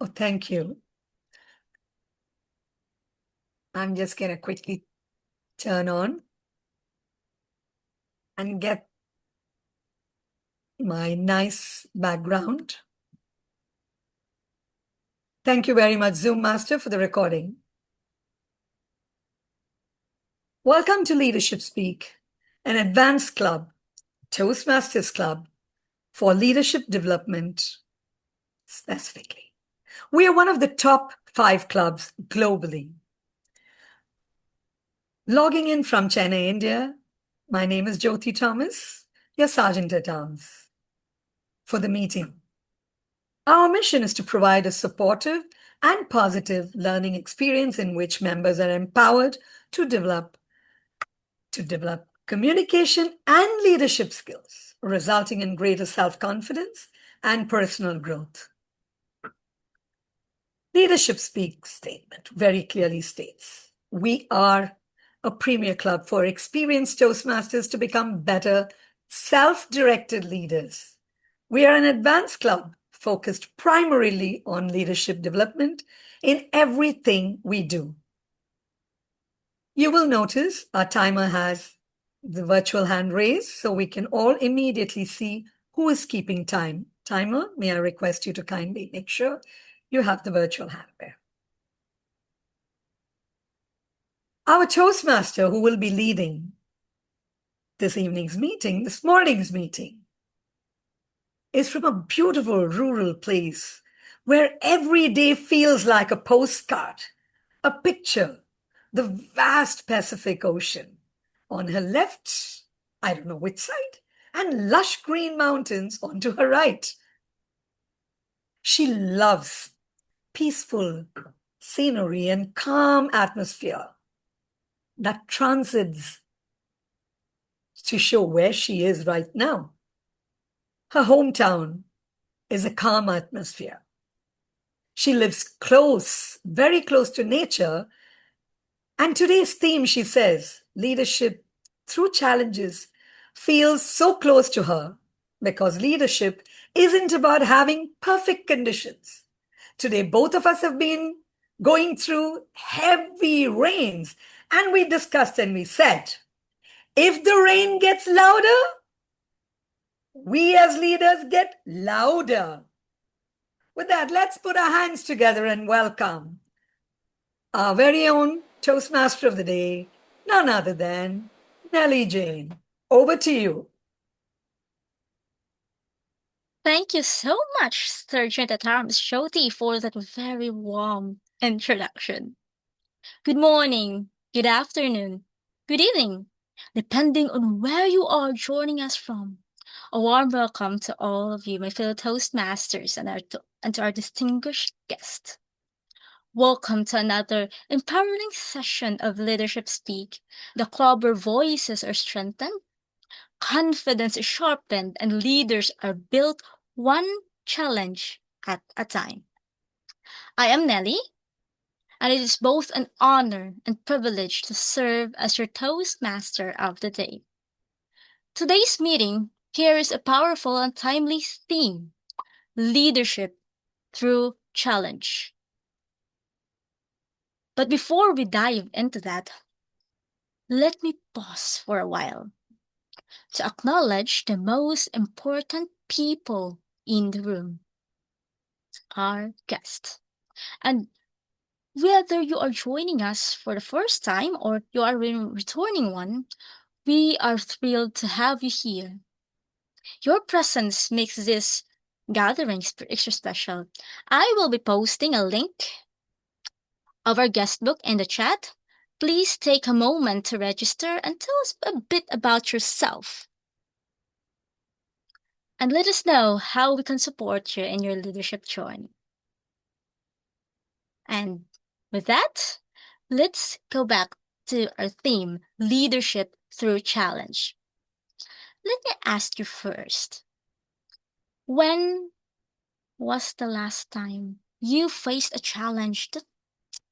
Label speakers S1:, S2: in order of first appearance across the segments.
S1: Oh, thank you. I'm just going to quickly turn on and get my nice background. Thank you very much, Zoom Master, for the recording. Welcome to Leadership Speak, an advanced club, Toastmasters Club, for leadership development specifically. We are one of the top 5 clubs globally. Logging in from Chennai, India, my name is Jyothi Thomas, your Sergeant at Arms for the meeting. Our mission is to provide a supportive and positive learning experience in which members are empowered to develop communication and leadership skills, resulting in greater self-confidence and personal growth. Leadership Speak statement very clearly states, we are a premier club for experienced Toastmasters to become better self-directed leaders. We are an advanced club focused primarily on leadership development in everything we do. You will notice our timer has the virtual hand raised, so we can all immediately see who is keeping time. Timer, may I request you to kindly make sure you have the virtual hand there. Our Toastmaster who will be leading this morning's meeting, is from a beautiful rural place where every day feels like a postcard, a picture, the vast Pacific Ocean. On her left, I don't know which side, and lush green mountains on to her right. She loves peaceful scenery and calm atmosphere that transcends to show where she is right now. Her hometown is a calm atmosphere. She lives close, very close to nature. And today's theme, she says, leadership through challenges, feels so close to her because leadership isn't about having perfect conditions. Today, both of us have been going through heavy rains, and we discussed and we said, if the rain gets louder, we as leaders get louder. With that, let's put our hands together and welcome our very own Toastmaster of the Day, none other than Nelly Jane. Over to you.
S2: Thank you so much, Sergeant at Arms Jyothi, for that very warm introduction. Good morning, good afternoon, good evening, depending on where you are joining us from. A warm welcome to all of you, my fellow Toastmasters, and to our distinguished guest. Welcome to another empowering session of Leadership Speak, the club where voices are strengthened, confidence is sharpened, and leaders are built one challenge at a time. I am Nelly, and it is both an honor and privilege to serve as your Toastmaster of the day. Today's meeting carries a powerful and timely theme: leadership through challenge. But before we dive into that, let me pause for a while to acknowledge the most important people in the room, our guest. And whether you are joining us for the first time or you are a returning one, we are thrilled to have you here. Your presence makes this gathering extra special. I will be posting a link of our guest book in the chat. Please take a moment to register and tell us a bit about yourself. And let us know how we can support you in your leadership journey. And with that, let's go back to our theme, leadership through challenge. Let me ask you first, when was the last time you faced a challenge that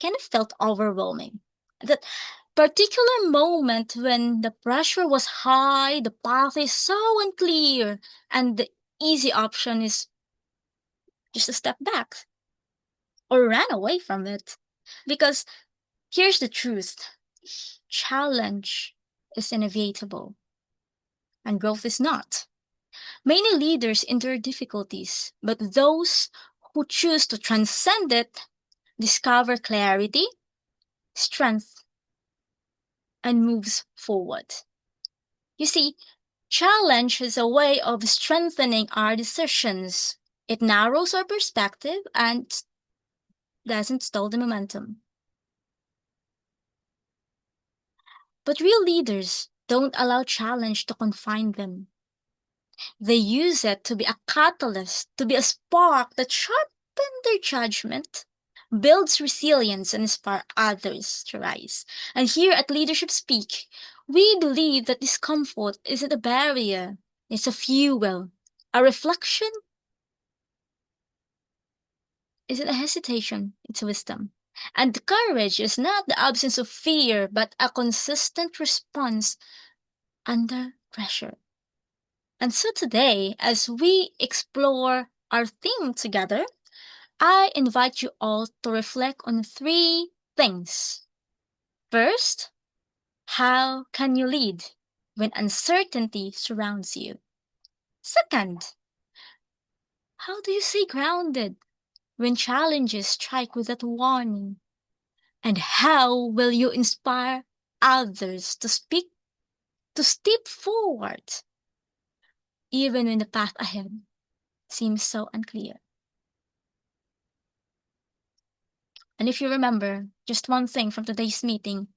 S2: kind of felt overwhelming? That particular moment when the pressure was high, the path is so unclear, and the easy option is just a step back. or ran away from it. Because here's the truth: challenge is inevitable, and growth is not. Many leaders endure difficulties, but those who choose to transcend it discover clarity, strength, and moves forward. You see, challenge is a way of strengthening our decisions. It narrows our perspective and doesn't stall the momentum. But real leaders don't allow challenge to confine them. They use it to be a catalyst, to be a spark that sharpens their judgment, builds resilience, and inspires others to rise. And here at Leadership Speak, we believe that discomfort isn't a barrier, it's a fuel, a reflection, isn't a hesitation, it's wisdom. And courage is not the absence of fear, but a consistent response under pressure. And so today, as we explore our theme together, I invite you all to reflect on 3 things. First, how can you lead when uncertainty surrounds you? Second, how do you stay grounded when challenges strike without warning? And how will you inspire others to step forward, even when the path ahead seems so unclear? And if you remember just one thing from today's meeting,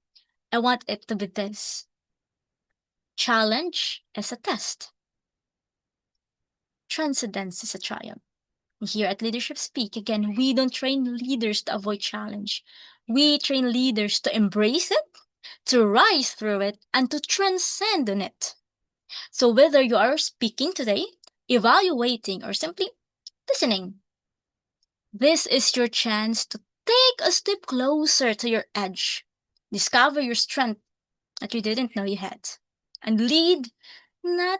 S2: I want it to be this: challenge is a test, transcendence is a triumph. Here at Leadership Speak, again, we don't train leaders to avoid challenge. We train leaders to embrace it, to rise through it, and to transcend on it. So whether you are speaking today, evaluating, or simply listening, this is your chance to take a step closer to your edge, discover your strength that you didn't know you had, and lead not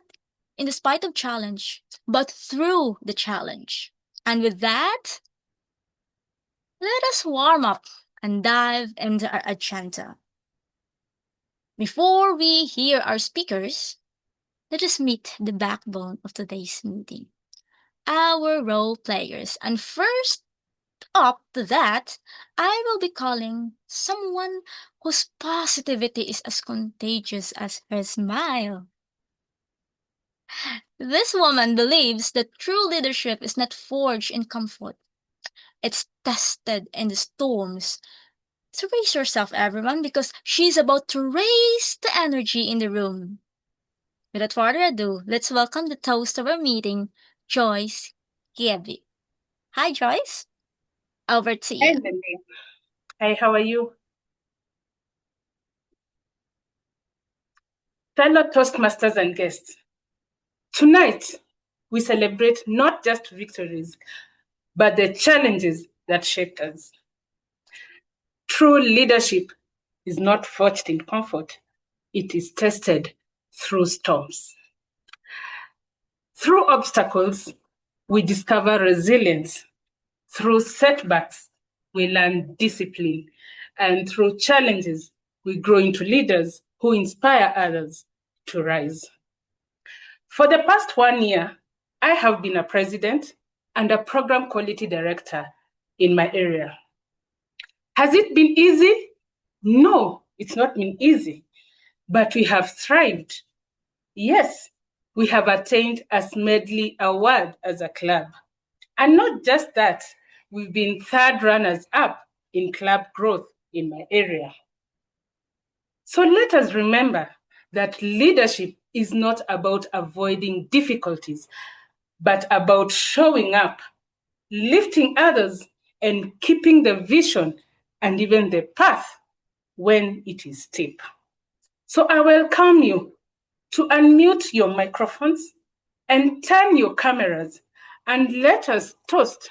S2: in the spite of challenge, but through the challenge. And with that, let us warm up and dive into our agenda. Before we hear our speakers, let us meet the backbone of today's meeting, our role players. And first up to that, I will be calling someone whose positivity is as contagious as her smile. This woman believes that true leadership is not forged in comfort. It's tested in the storms. So brace yourself, everyone, because she's about to raise the energy in the room. Without further ado, let's welcome the toast of our meeting, Joyce Kibe. Hi, Joyce. Over to
S3: Hi,
S2: you.
S3: Nelly. Hi, how are you? Fellow Toastmasters and guests, tonight we celebrate not just victories, but the challenges that shaped us. True leadership is not forged in comfort, it is tested through storms. Through obstacles, we discover resilience. Through setbacks, we learn discipline. And through challenges, we grow into leaders who inspire others to rise. For the past 1 year, I have been a president and a program quality director in my area. Has it been easy? No, it's not been easy, but we have thrived. Yes, we have attained a Smedley Award as a club. And not just that, we've been 3rd runners up in club growth in my area. So let us remember that leadership is not about avoiding difficulties, but about showing up, lifting others, and keeping the vision and even the path when it is steep. So I welcome you to unmute your microphones and turn your cameras, and let us toast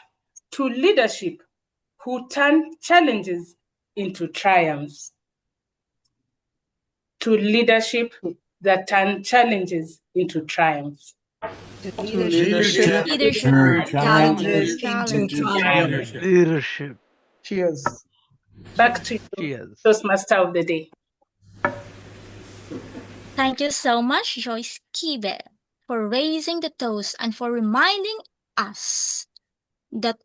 S3: to leadership who turn challenges into triumphs. To leadership that turn challenges into triumphs.
S1: Leadership
S2: Leadership
S1: turn
S2: turn
S1: challenges
S2: challenges
S1: into
S2: into
S1: triumph.
S4: Leadership. Cheers.
S3: Back to you,
S5: Cheers.
S3: Toastmaster of the day.
S2: Thank you so much, Joyce Kibe, for raising the toast and for reminding us that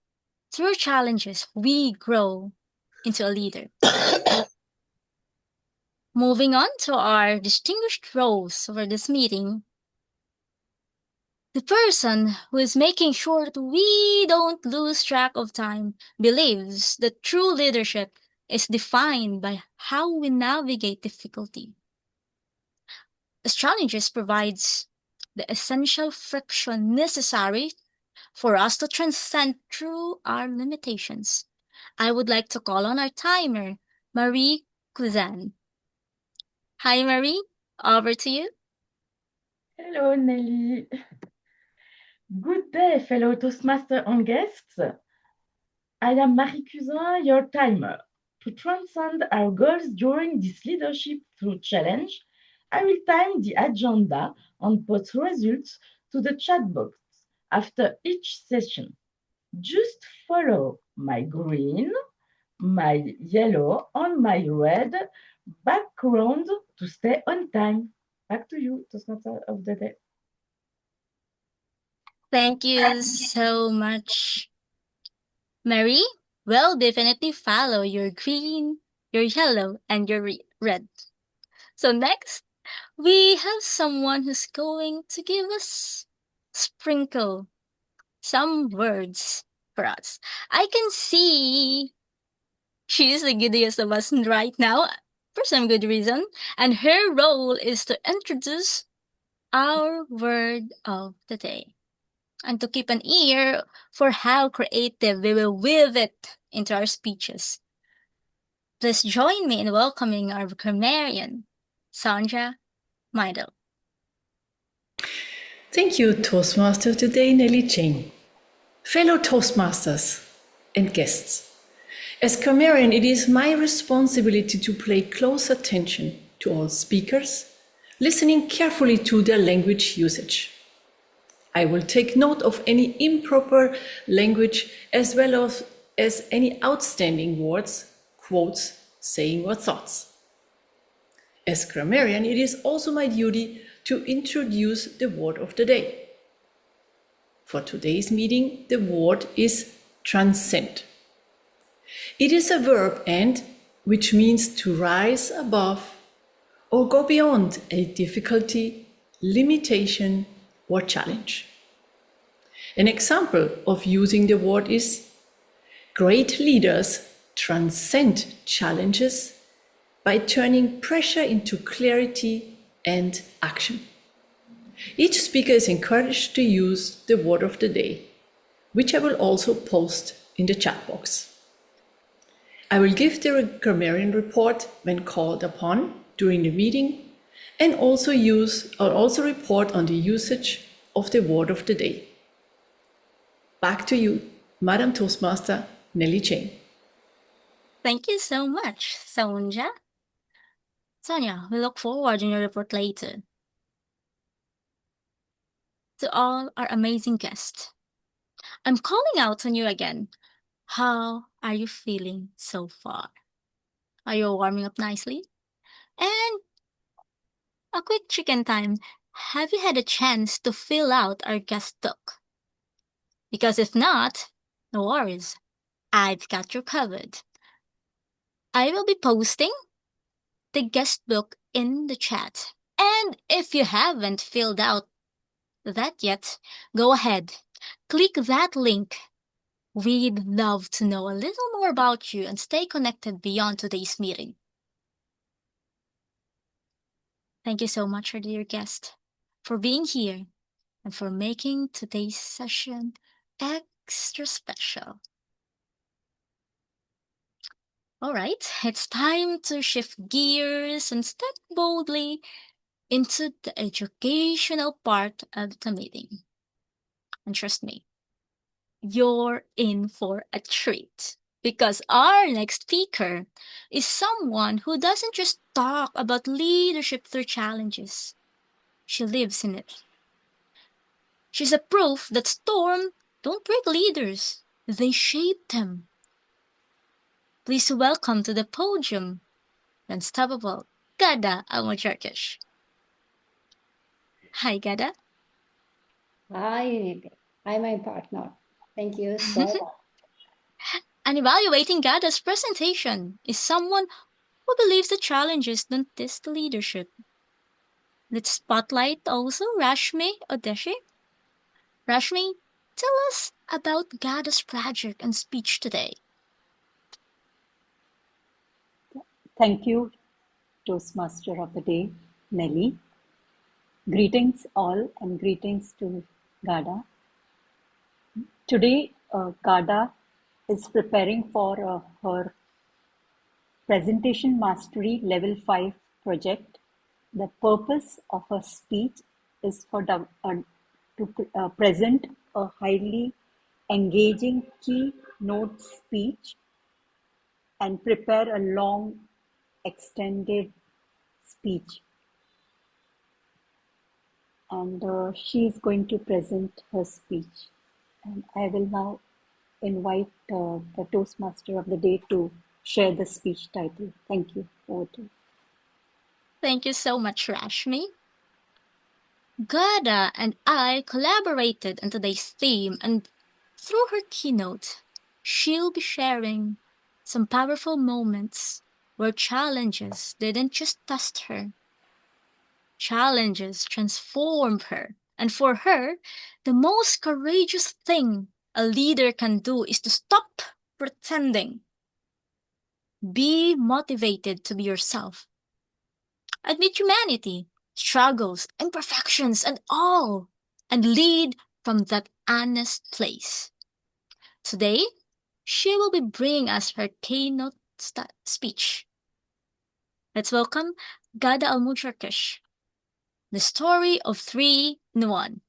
S2: through challenges we grow into a leader. Moving on to our distinguished roles for this meeting. The person who is making sure that we don't lose track of time believes that true leadership is defined by how we navigate difficulty. As challenges provides the essential friction necessary for us to transcend through our limitations. I would like to call on our timer, Marie Kuzan. Hi, Marie. Over to you.
S6: Hello, Nelly. Good day, fellow Toastmaster and guests. I am Marie Cousin, your timer. To transcend our goals during this leadership through challenge, I will time the agenda and post results to the chat box after each session. Just follow my green, my yellow, and my red background to stay on time. Back to you, Toastmaster of the day.
S2: Thank you so much, Mary. We'll definitely follow your green, your yellow, and your red. So next, we have someone who's going to give us sprinkle some words for us. I can see she's the giddiest of us right now for some good reason, and her role is to introduce our word of the day and to keep an ear for how creative we will weave it into our speeches. Please join me in welcoming our grammarian, Sandra Meidel.
S7: Thank you, Toastmaster today, Nelly Jane. Fellow Toastmasters and guests, as grammarian, it is my responsibility to pay close attention to all speakers, listening carefully to their language usage. I will take note of any improper language as well as any outstanding words, quotes, saying or thoughts. As grammarian, it is also my duty to introduce the word of the day. For today's meeting, the word is transcend. It is a verb and which means to rise above or go beyond a difficulty, limitation, or challenge. An example of using the word is great leaders transcend challenges by turning pressure into clarity and action. Each speaker is encouraged to use the word of the day, which I will also post in the chat box. I will give the grammarian report when called upon during the meeting and also report on the usage of the word of the day. Back to you, Madam Toastmaster Nelly Jane.
S2: Thank you so much, Sonja. Sonia, we look forward to your report later. To all our amazing guests, I'm calling out on you again. How are you feeling so far? Are you warming up nicely? And a quick chicken time. Have you had a chance to fill out our guest book? Because if not, no worries. I've got you covered. I will be posting the guest book in the chat. And if you haven't filled out that yet, go ahead. Click that link. We'd love to know a little more about you and stay connected beyond today's meeting. Thank you so much, our dear guest, for being here and for making today's session extra special. All right, it's time to shift gears and step boldly into the educational part of the meeting. And trust me, you're in for a treat because our next speaker is someone who doesn't just talk about leadership through challenges. She lives in it. She's a proof that storms don't break leaders, they shape them. Please welcome to the podium, the unstoppable Ghada Almojarkish. Hi, Ghada.
S4: Hi, Nelly. Hi, my partner. Thank you so much.
S2: And evaluating Ghada's presentation is someone who believes the challenges don't test the leadership. Let's spotlight also Rashmi Odeshi. Rashmi, tell us about Ghada's project and speech today.
S5: Thank you, Toastmaster of the Day, Nelly. Greetings all and greetings to Ghada. Today, Ghada is preparing for her Presentation Mastery Level 5 project. The purpose of her speech is to present a highly engaging keynote speech and prepare a long, extended speech. And she is going to present her speech. And I will now invite the Toastmaster of the Day to share the speech title. Thank you. Over to you.
S2: Thank you so much, Rashmi. Ghada and I collaborated on today's theme, and through her keynote, she'll be sharing some powerful moments where challenges didn't just test her. Challenges transformed her, and for her, the most courageous thing a leader can do is to stop pretending. Be motivated to be yourself. Admit humanity, struggles, imperfections, and all, and lead from that honest place. Today, she will be bringing us her keynote speech. Let's welcome Ghada Almojarkish, the story of 3-in-1.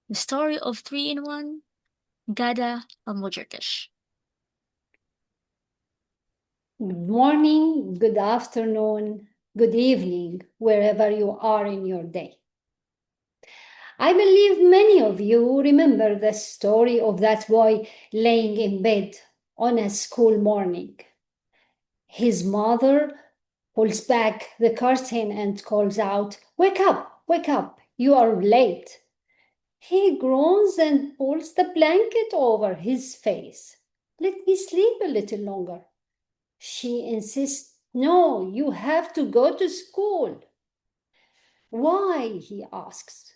S2: The story of 3-in-1, Ghada Almojarkish.
S4: Good morning, good afternoon, good evening, wherever you are in your day. I believe many of you remember the story of that boy laying in bed on a school morning. His mother pulls back the curtain and calls out, wake up, you are late." He groans and pulls the blanket over his face. "Let me sleep a little longer." She insists, "No, you have to go to school." "Why?" he asks.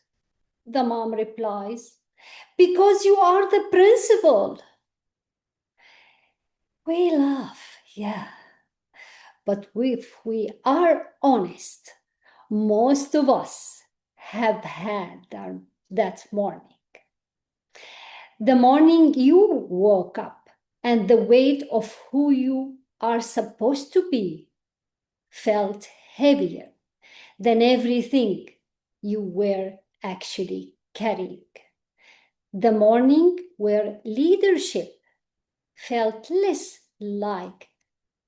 S4: The mom replies, "Because you are the principal." We laugh, yeah. But if we are honest, most of us have had that morning. The morning you woke up and the weight of who you are supposed to be felt heavier than everything you were actually carrying. The morning where leadership felt less like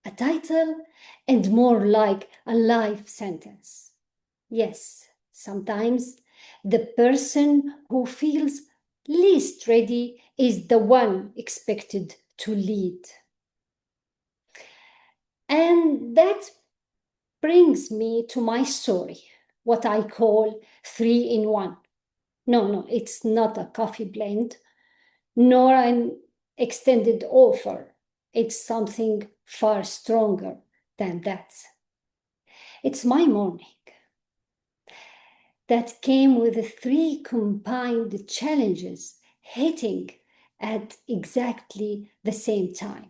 S4: a title and more like a life sentence. Yes, sometimes the person who feels least ready is the one expected to lead. And that brings me to my story, what I call 3-in-1. No, it's not a coffee blend, nor an extended offer. It's something far stronger than that. It's my morning that came with 3 combined challenges hitting at exactly the same time.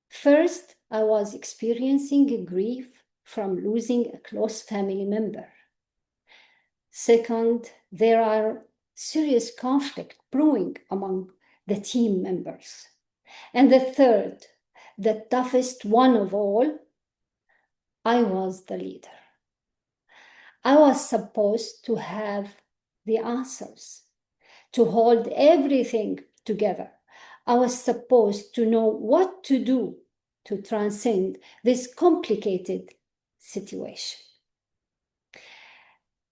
S4: First, I was experiencing grief from losing a close family member. Second, there are serious conflict brewing among the team members. And the third, the toughest one of all, I was the leader. I was supposed to have the answers, to hold everything together. I was supposed to know what to do to transcend this complicated situation.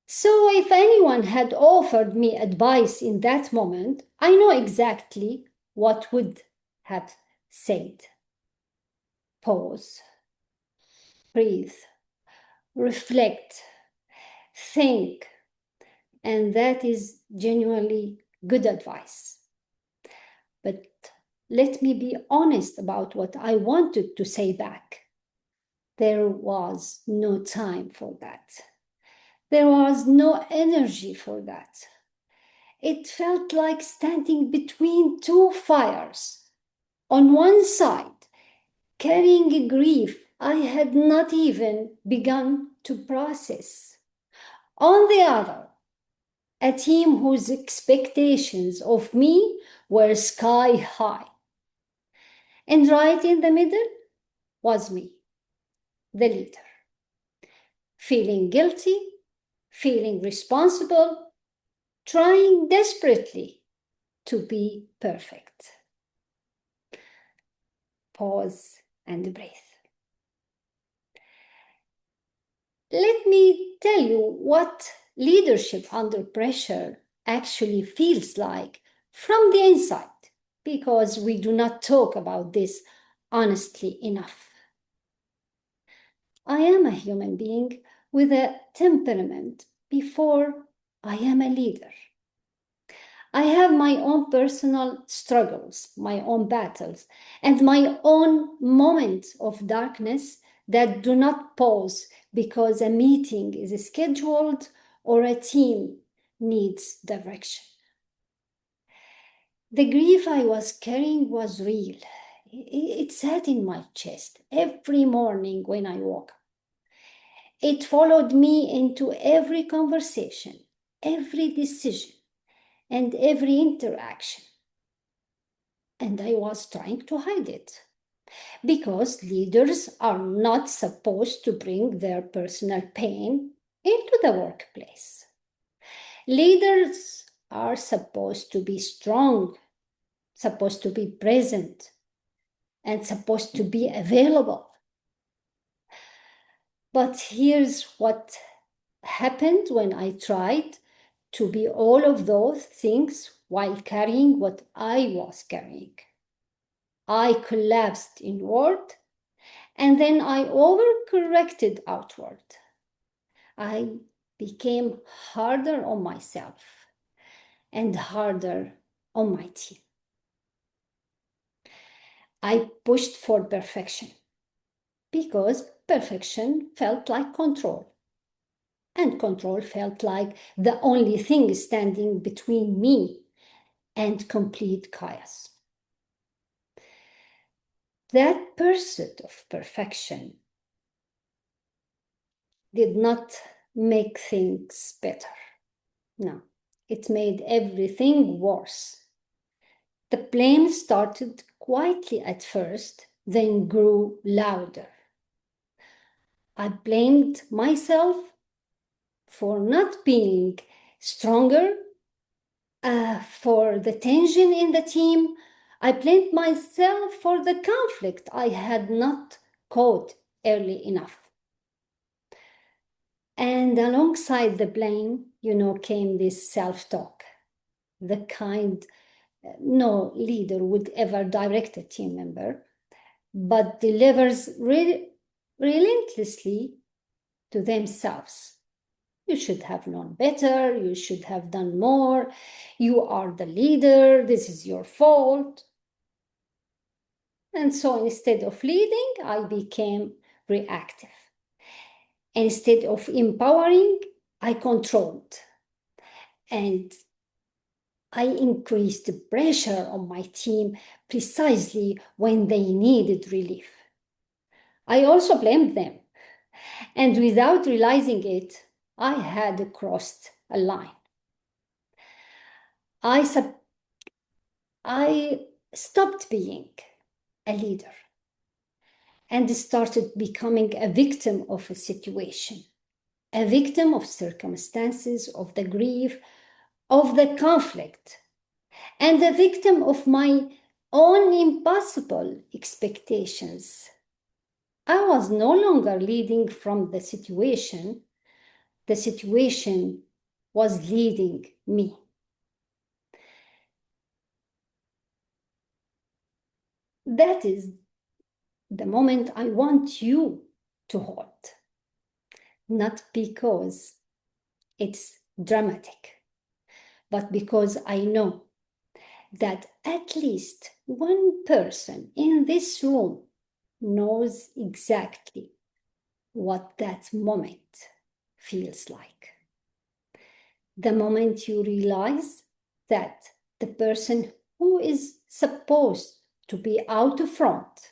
S4: So if anyone had offered me advice in that moment, I know exactly what would have said, pause, breathe, reflect, think, and that is genuinely good advice. But let me be honest about what I wanted to say back. There was no time for that. There was no energy for that. It felt like standing between two fires. On one side, carrying a grief I had not even begun to process. On the other, a team whose expectations of me were sky high. And right in the middle was me, the leader, feeling guilty, feeling responsible, trying desperately to be perfect. Pause and breathe. Let me tell you what leadership under pressure actually feels like from the inside, because we do not talk about this honestly enough. I am a human being with a temperament before I am a leader. I have my own personal struggles, my own battles, and my own moments of darkness that do not pause because a meeting is scheduled or a team needs direction. The grief I was carrying was real. It sat in my chest every morning when I woke up. It followed me into every conversation, every decision, and every interaction. And I was trying to hide it, because leaders are not supposed to bring their personal pain into the workplace. Leaders are supposed to be strong, supposed to be present, and supposed to be available. But here's what happened when I tried to be all of those things while carrying what I was carrying. I collapsed inward, and then I overcorrected outward. I became harder on myself and harder on my team. I pushed for perfection because perfection felt like control, and control felt like the only thing standing between me and complete chaos. That pursuit of perfection did not make things better. No, it made everything worse. The blame started quietly at first, then grew louder. I blamed myself for not being stronger, for the tension in the team. I blamed myself for the conflict I had not caught early enough. And alongside the blame, came this self-talk, the kind no leader would ever direct a team member, but delivers relentlessly to themselves. You should have known better. You should have done more. You are the leader. This is your fault. And so instead of leading, I became reactive. Instead of empowering, I controlled. And I increased the pressure on my team precisely when they needed relief. I also blamed them. And without realizing it, I had crossed a line. I stopped being a leader and started becoming a victim of a situation, a victim of circumstances, of the grief, of the conflict, and a victim of my own impossible expectations. I was no longer leading from the situation was leading me. That is the moment I want you to hold. Not because it's dramatic, but because I know that at least one person in this room knows exactly what that moment feels like. The moment you realize that the person who is supposed to be out front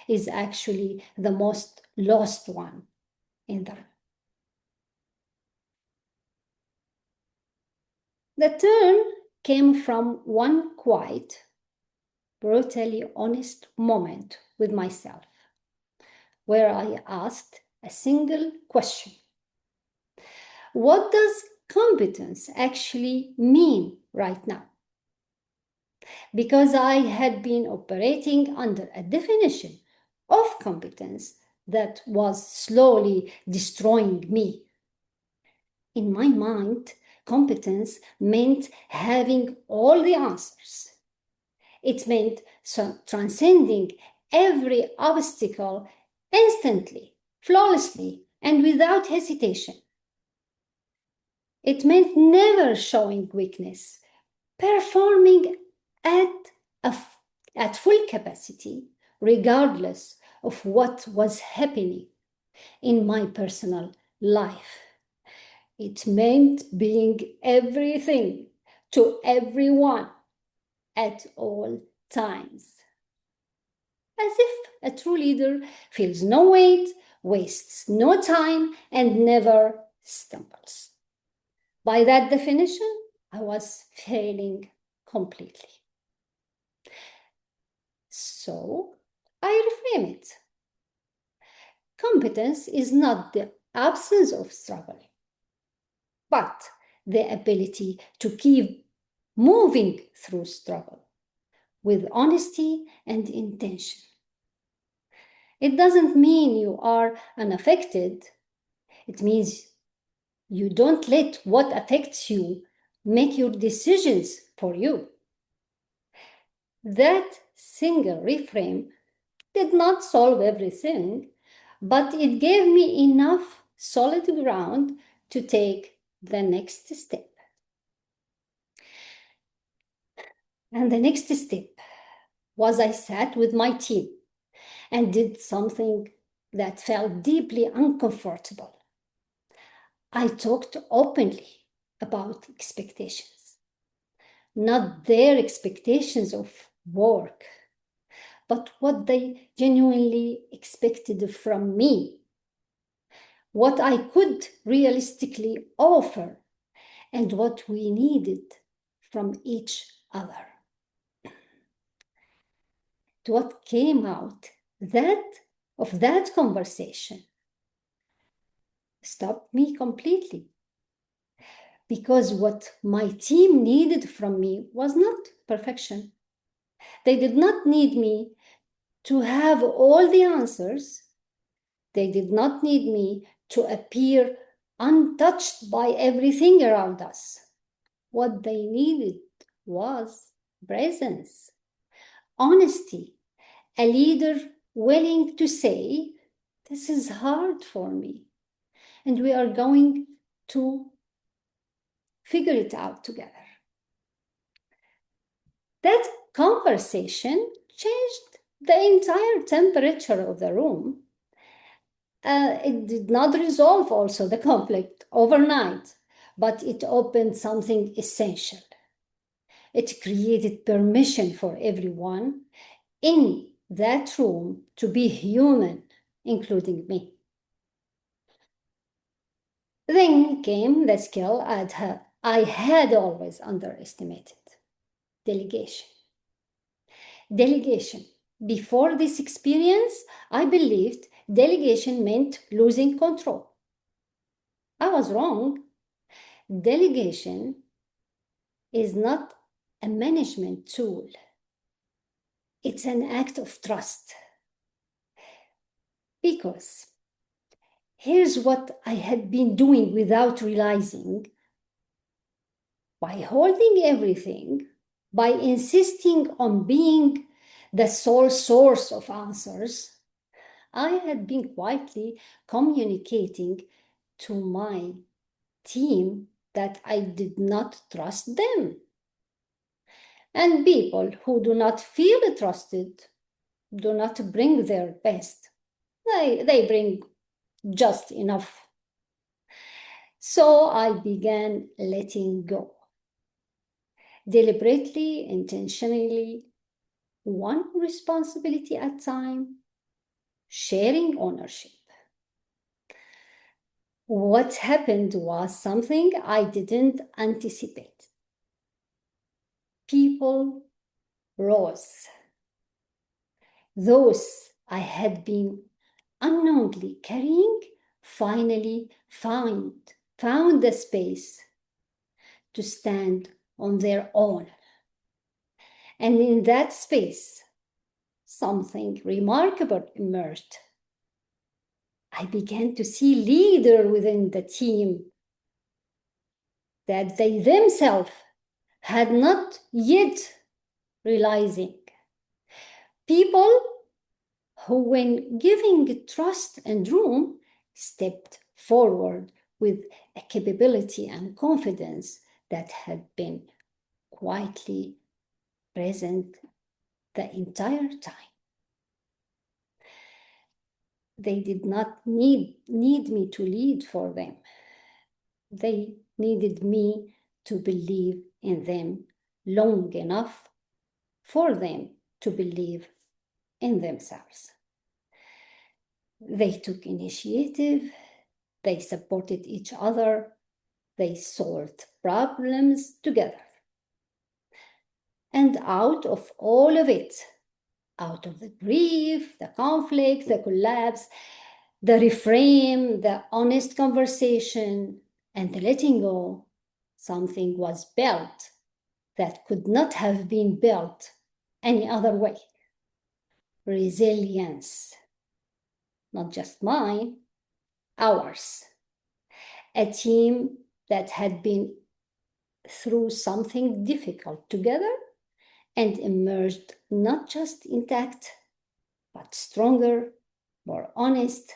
S4: is actually the most lost one in the room. The turn came from one quiet, brutally honest moment with myself, where I asked a single question. What does competence actually mean right now? Because I had been operating under a definition of competence that was slowly destroying me. In my mind, competence meant having all the answers. It meant transcending every obstacle instantly, flawlessly, and without hesitation. It meant never showing weakness, performing at full capacity, regardless of what was happening in my personal life. It meant being everything to everyone at all times. As if a true leader feels no weight, wastes no time, and never stumbles. By that definition, I was failing completely. So I reframe it. Competence is not the absence of struggle, but the ability to keep moving through struggle with honesty and intention. It doesn't mean you are unaffected. It means you don't let what affects you make your decisions for you. That single reframe did not solve everything, but it gave me enough solid ground to take the next step. And the next step was I sat with my team and did something that felt deeply uncomfortable. I talked openly about expectations, not their expectations of work, but what they genuinely expected from me, what I could realistically offer, and what we needed from each other. What came out of that conversation stopped me completely, because what my team needed from me was not perfection. They did not need me to have all the answers. They did not need me to appear untouched by everything around us. What they needed was presence, honesty, a leader willing to say, this is hard for me, and we are going to figure it out together. That conversation changed the entire temperature of the room. It did not resolve also the conflict overnight, but it opened something essential. It created permission for everyone in that room to be human, including me. Then came the skill I had always underestimated: delegation. Delegation. Before this experience, I believed delegation meant losing control. I was wrong. Delegation is not a management tool. It's an act of trust. Because here's what I had been doing without realizing. By holding everything, by insisting on being the sole source of answers, I had been quietly communicating to my team that I did not trust them. And people who do not feel trusted do not bring their best. They bring just enough. So I began letting go. Deliberately, intentionally, one responsibility at a time, sharing ownership. What happened was something I didn't anticipate. People rose. Those I had been unknowingly carrying finally found the space to stand on their own. And in that space, something remarkable emerged. I began to see leaders within the team that they themselves had not yet realizing. People who, when giving trust and room, stepped forward with a capability and confidence that had been quietly present the entire time. They did not need me to lead for them. They needed me to believe in them long enough for them to believe in themselves. They took initiative, they supported each other, they solved problems together. And out of all of it, out of the grief, the conflict, the collapse, the reframe, the honest conversation, and the letting go, something was built that could not have been built any other way. Resilience, not just mine, ours. A team that had been through something difficult together and emerged not just intact, but stronger, more honest,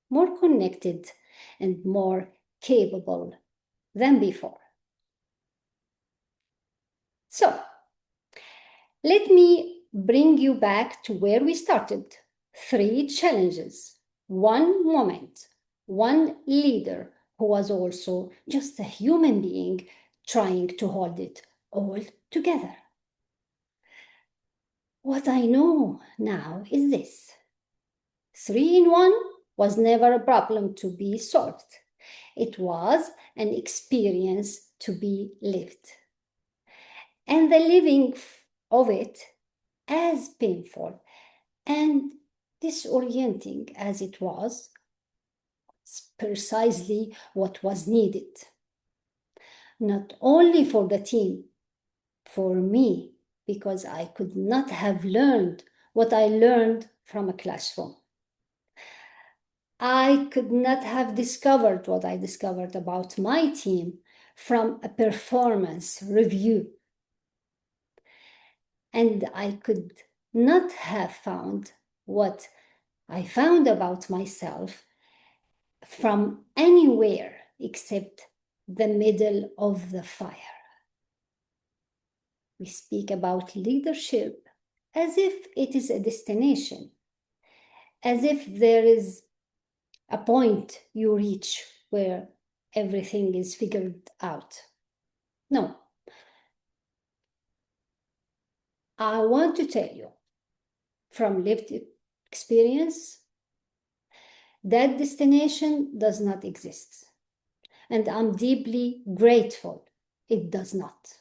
S4: more connected, and more capable than before. So, let me bring you back to where we started. 3 challenges, 1 moment, 1 leader who was also just a human being trying to hold it all together. What I know now is this. 3 in 1 was never a problem to be solved. It was an experience to be lived. And the living of it, as painful and disorienting as it was precisely what was needed. Not only for the team, for me, because I could not have learned what I learned from a classroom. I could not have discovered what I discovered about my team from a performance review. And I could not have found what I found about myself from anywhere except the middle of the fire. We speak about leadership as if it is a destination, as if there is a point you reach where everything is figured out. No. I want to tell you from lived experience that destination does not exist. And I'm deeply grateful it does not.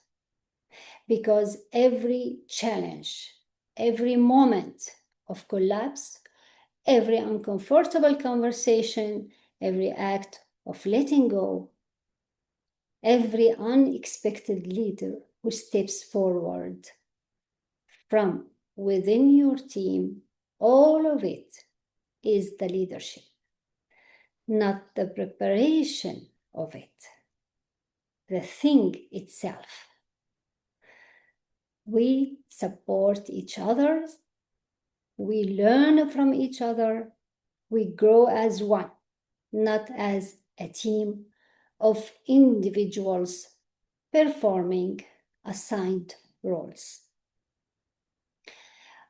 S4: Because every challenge, every moment of collapse, every uncomfortable conversation, every act of letting go, every unexpected leader who steps forward from within your team, all of it is the leadership, not the preparation of it, the thing itself. We support each other. We learn from each other. We grow as one, not as a team of individuals performing assigned roles,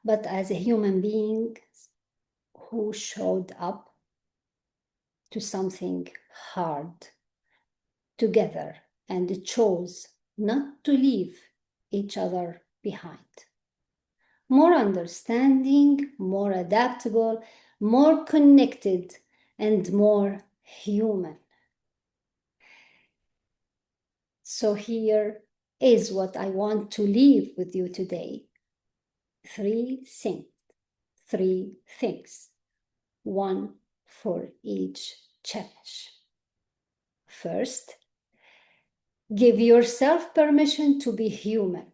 S4: but as a human being who showed up to something hard together and chose not to leave each other behind. More understanding, more adaptable, more connected, and more human. So here is what I want to leave with you today. 3 things, one for each challenge. First, give yourself permission to be human.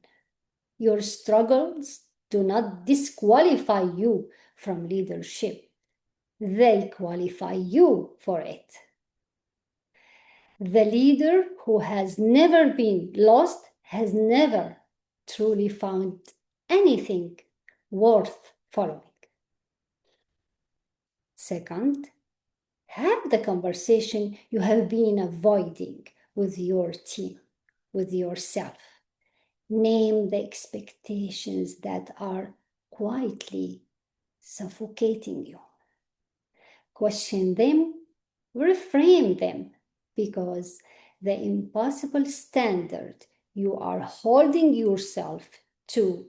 S4: Your struggles do not disqualify you from leadership. They qualify you for it. The leader who has never been lost has never truly found anything worth following. Second, have the conversation you have been avoiding with your team, with yourself. Name the expectations that are quietly suffocating you. Question them, reframe them, because the impossible standard you are holding yourself to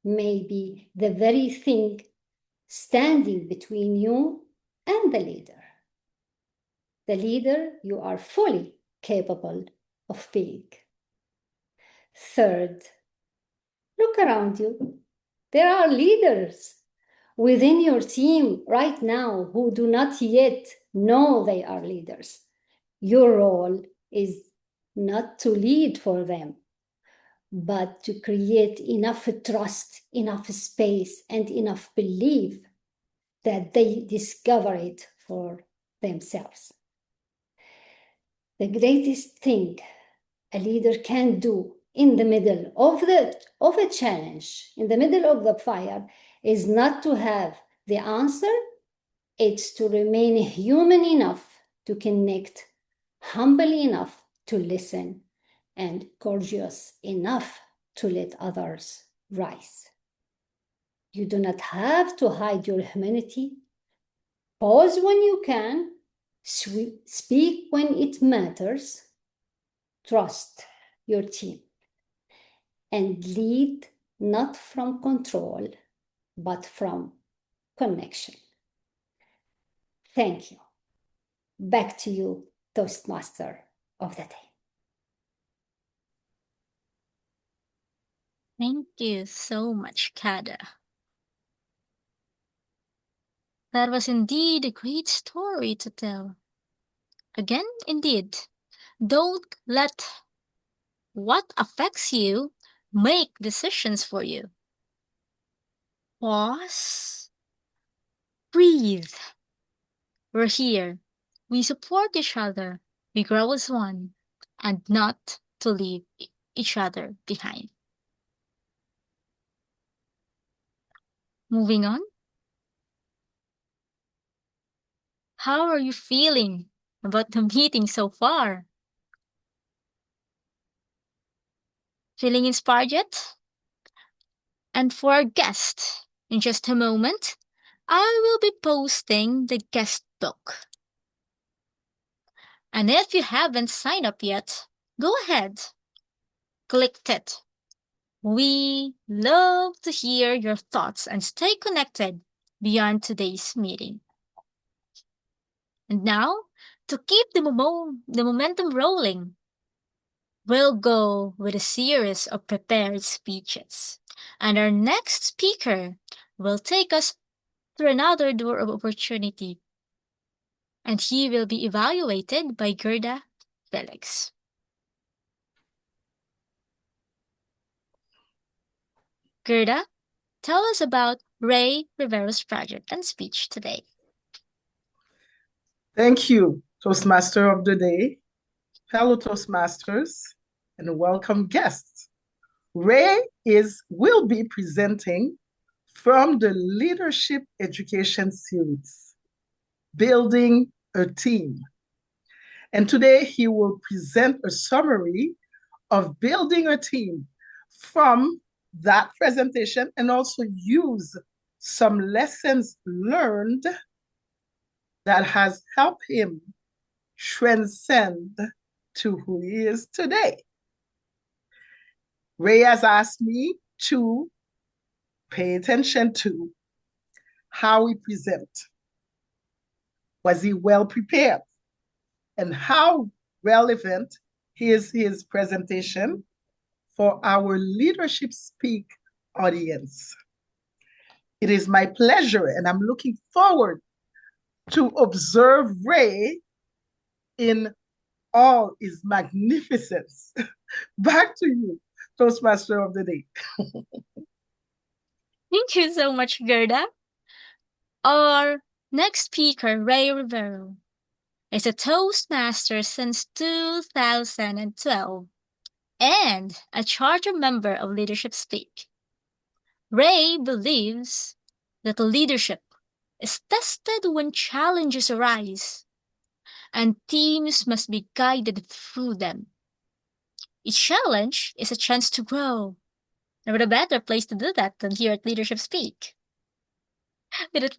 S4: may be the very thing standing between you and the leader you are fully capable of being. Third, look around you. There are leaders within your team right now who do not yet know they are leaders. Your role is not to lead for them, but to create enough trust, enough space, and enough belief that they discover it for themselves. The greatest thing a leader can do in the middle of a challenge, in the middle of the fire, is not to have the answer. It's to remain human enough to connect, humble enough to listen, and courageous enough to let others rise. You do not have to hide your humanity. Pause when you can, speak when it matters, trust your team, and lead not from control, but from connection. Thank you. Back to you, Toastmaster of the day.
S2: Thank you so much, Ghada. That was indeed a great story to tell. Again, indeed, don't let what affects you make decisions for you. Pause. Breathe. We're here. We support each other. We grow as one, and not to leave each other behind. Moving on. How are you feeling about the meeting so far? Feeling inspired yet? And for our guest, in just a moment, I will be posting the guest book. And if you haven't signed up yet, go ahead. Click it. We love to hear your thoughts and stay connected beyond today's meeting. And now, to keep the momentum rolling, we'll go with a series of prepared speeches. And our next speaker will take us through another door of opportunity. And he will be evaluated by Ghada Felix. Ghada, tell us about Rivero's project and speech today.
S8: Thank you, Toastmaster of the Day, fellow Toastmasters, and welcome guests. Ray will be presenting from the Leadership Education Series, Building a Team. And today he will present a summary of building a team from that presentation and also use some lessons learned that has helped him transcend to who he is today. Ray has asked me to pay attention to how we present. Was he well prepared? And how relevant is his presentation for our Leadership Speak audience? It is my pleasure, and I'm looking forward to observe Ray in all his magnificence. Back to you, Toastmaster of the Day.
S2: Thank you so much, Gerda. Our next speaker, Ray Rivero, is a Toastmaster since 2012 and a charter member of Leadership Speak. Ray believes that leadership is tested when challenges arise, and teams must be guided through them. Each challenge is a chance to grow, and what a better place to do that than here at Leadership Speak. Without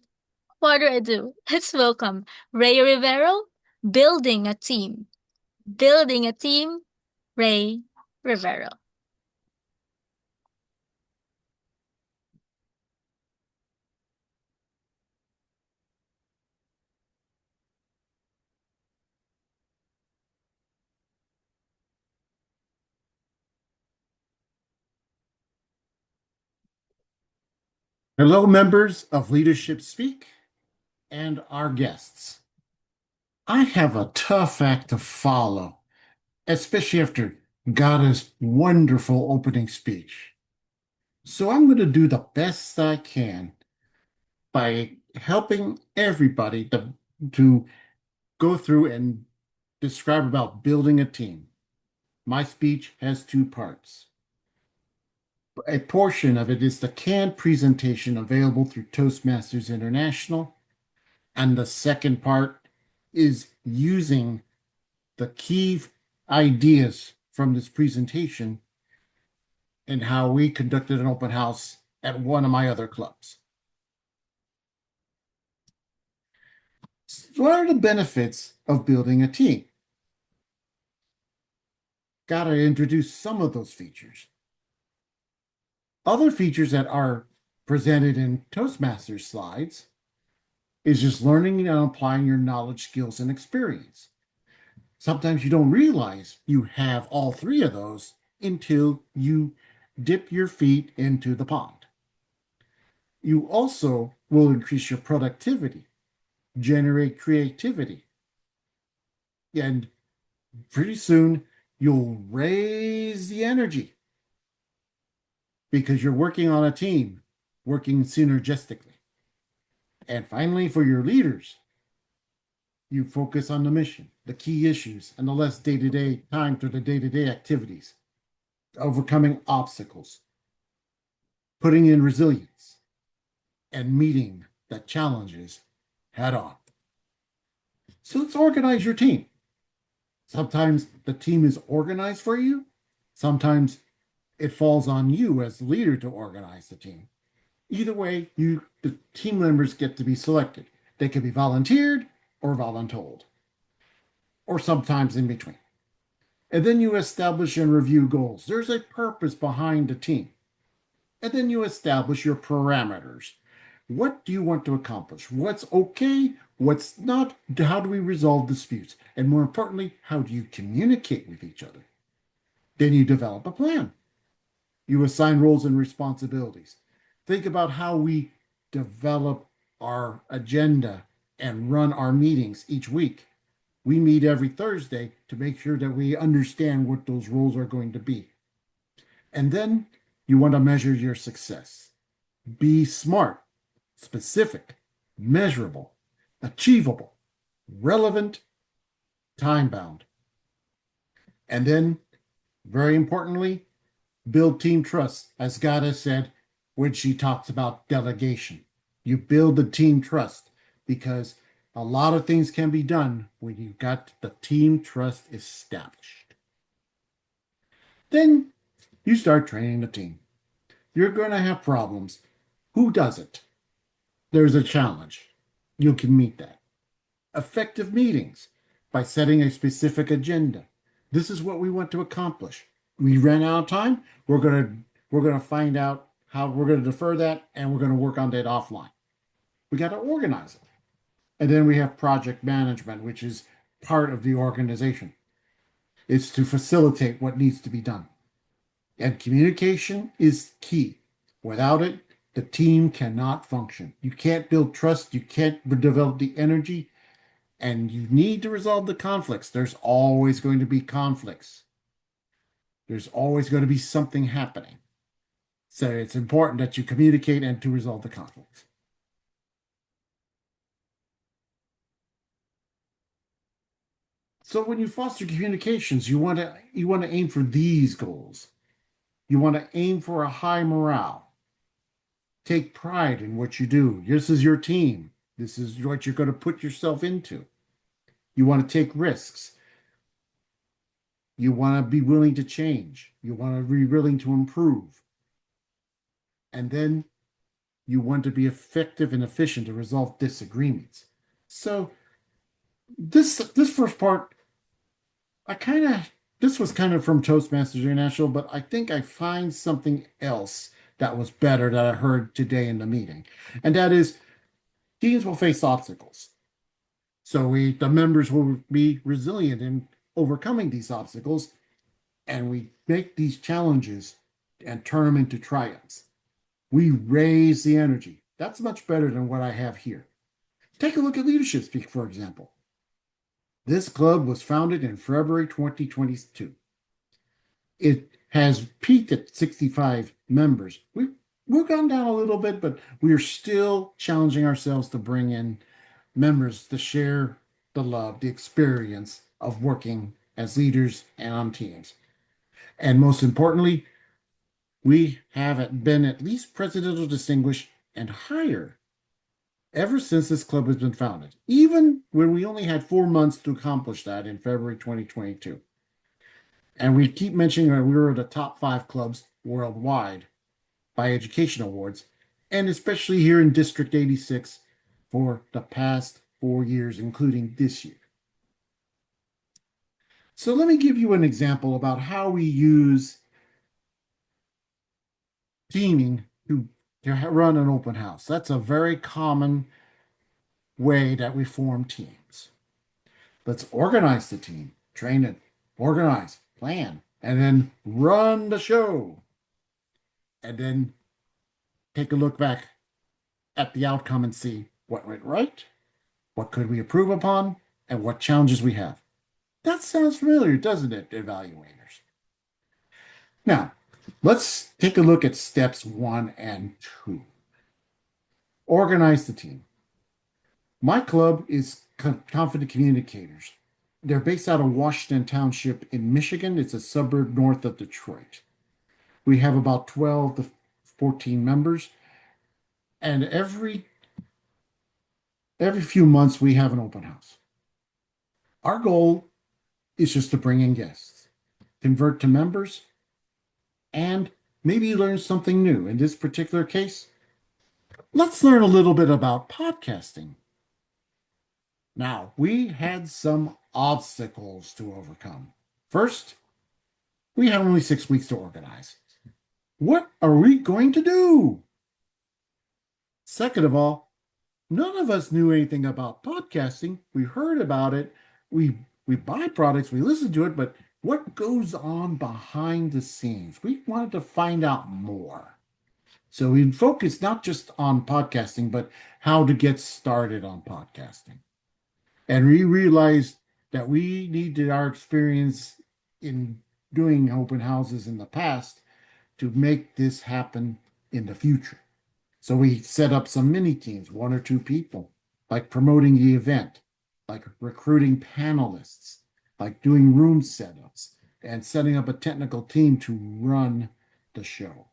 S2: further ado, let's welcome Ray Rivero, Building a Team. Building a Team, Ray Rivero.
S9: Hello, members of Leadership Speak and our guests. I have a tough act to follow, especially after Ghada's wonderful opening speech. So I'm going to do the best I can by helping everybody to go through and describe about building a team. My speech has two parts. A portion of it is the canned presentation available through Toastmasters International, and the second part is using the key ideas from this presentation and how we conducted an open house at one of my other clubs. So what are the benefits of building a team? Gotta introduce some of those features. Other features that are presented in Toastmasters slides is just learning and applying your knowledge, skills, and experience. Sometimes you don't realize you have all three of those until you dip your feet into the pond. You also will increase your productivity, generate creativity, and pretty soon you'll raise the energy because you're working on a team, working synergistically. And finally, for your leaders, you focus on the mission, the key issues, and the less day-to-day time to the day-to-day activities, overcoming obstacles, putting in resilience, and meeting the challenges head on. So let's organize your team. Sometimes the team is organized for you. Sometimes it falls on you as the leader to organize the team. Either way, the team members get to be selected. They can be volunteered or voluntold, or sometimes in between. And then you establish and review goals. There's a purpose behind the team. And then you establish your parameters. What do you want to accomplish? What's okay? What's not? How do we resolve disputes? And more importantly, how do you communicate with each other? Then you develop a plan. You assign roles and responsibilities. Think about how we develop our agenda and run our meetings each week. We meet every Thursday to make sure that we understand what those roles are going to be. And then you want to measure your success. Be smart, specific, measurable, achievable, relevant, time-bound. And then, very importantly, Build team trust, as Ghada said when she talks about delegation. You build the team trust because a lot of things can be done when you've got the team trust established. Then you start training the team. You're going to have problems. Who doesn't? There's a challenge. You can meet that. Effective meetings by setting a specific agenda. This is what we want to accomplish. We ran out of time. We're gonna find out how we're gonna defer that, and we're gonna work on that offline. We got to organize it. And then we have project management, which is part of the organization. It's to facilitate what needs to be done. And communication is key. Without it, the team cannot function. You can't build trust, you can't develop the energy, and you need to resolve the conflicts. There's always going to be conflicts. There's always going to be something happening. So it's important that you communicate and to resolve the conflicts. So when you foster communications, you want to aim for these goals. You want to aim for a high morale. Take pride in what you do. This is your team. This is what you're going to put yourself into. You want to take risks. You want to be willing to change. You want to be willing to improve. And then you want to be effective and efficient to resolve disagreements. So this first part, this was kind of from Toastmasters International, but I think I find something else that was better that I heard today in the meeting. And that is, teams will face obstacles. So the members will be resilient in overcoming these obstacles, and we make these challenges and turn them into triumphs. We raise the energy. That's much better than what I have here. Take a look at Leadership Speak, for example. This club was founded in February 2022. It has peaked at 65 members. We've gone down a little bit, but we are still challenging ourselves to bring in members to share the love, the experience of working as leaders and on teams. And most importantly, we have been at least presidential distinguished and higher ever since this club has been founded, even when we only had 4 months to accomplish that in February 2022. And we keep mentioning that we were the top 5 clubs worldwide by Education Awards, and especially here in District 86 for the past 4 years, including this year. So let me give you an example about how we use teaming to run an open house. That's a very common way that we form teams. Let's organize the team, train it, organize, plan, and then run the show. And then take a look back at the outcome and see what went right, what could we improve upon, and what challenges we have. That sounds familiar, doesn't it, evaluators? Now, let's take a look at steps 1 and 2. Organize the team. My club is Confident Communicators. They're based out of Washington Township in Michigan. It's a suburb north of Detroit. We have about 12 to 14 members, and every few months we have an open house. Our goal is just to bring in guests, convert to members, and maybe learn something new. In this particular case, let's learn a little bit about podcasting. Now, we had some obstacles to overcome. First, we have only 6 weeks to organize. What are we going to do? Second of all, none of us knew anything about podcasting. We heard about it. We buy products, we listen to it, but what goes on behind the scenes? We wanted to find out more. So we focused not just on podcasting, but how to get started on podcasting. And we realized that we needed our experience in doing open houses in the past to make this happen in the future. So we set up some mini teams, 1 or 2 people, like promoting the event, like recruiting panelists, like doing room setups, and setting up a technical team to run the show.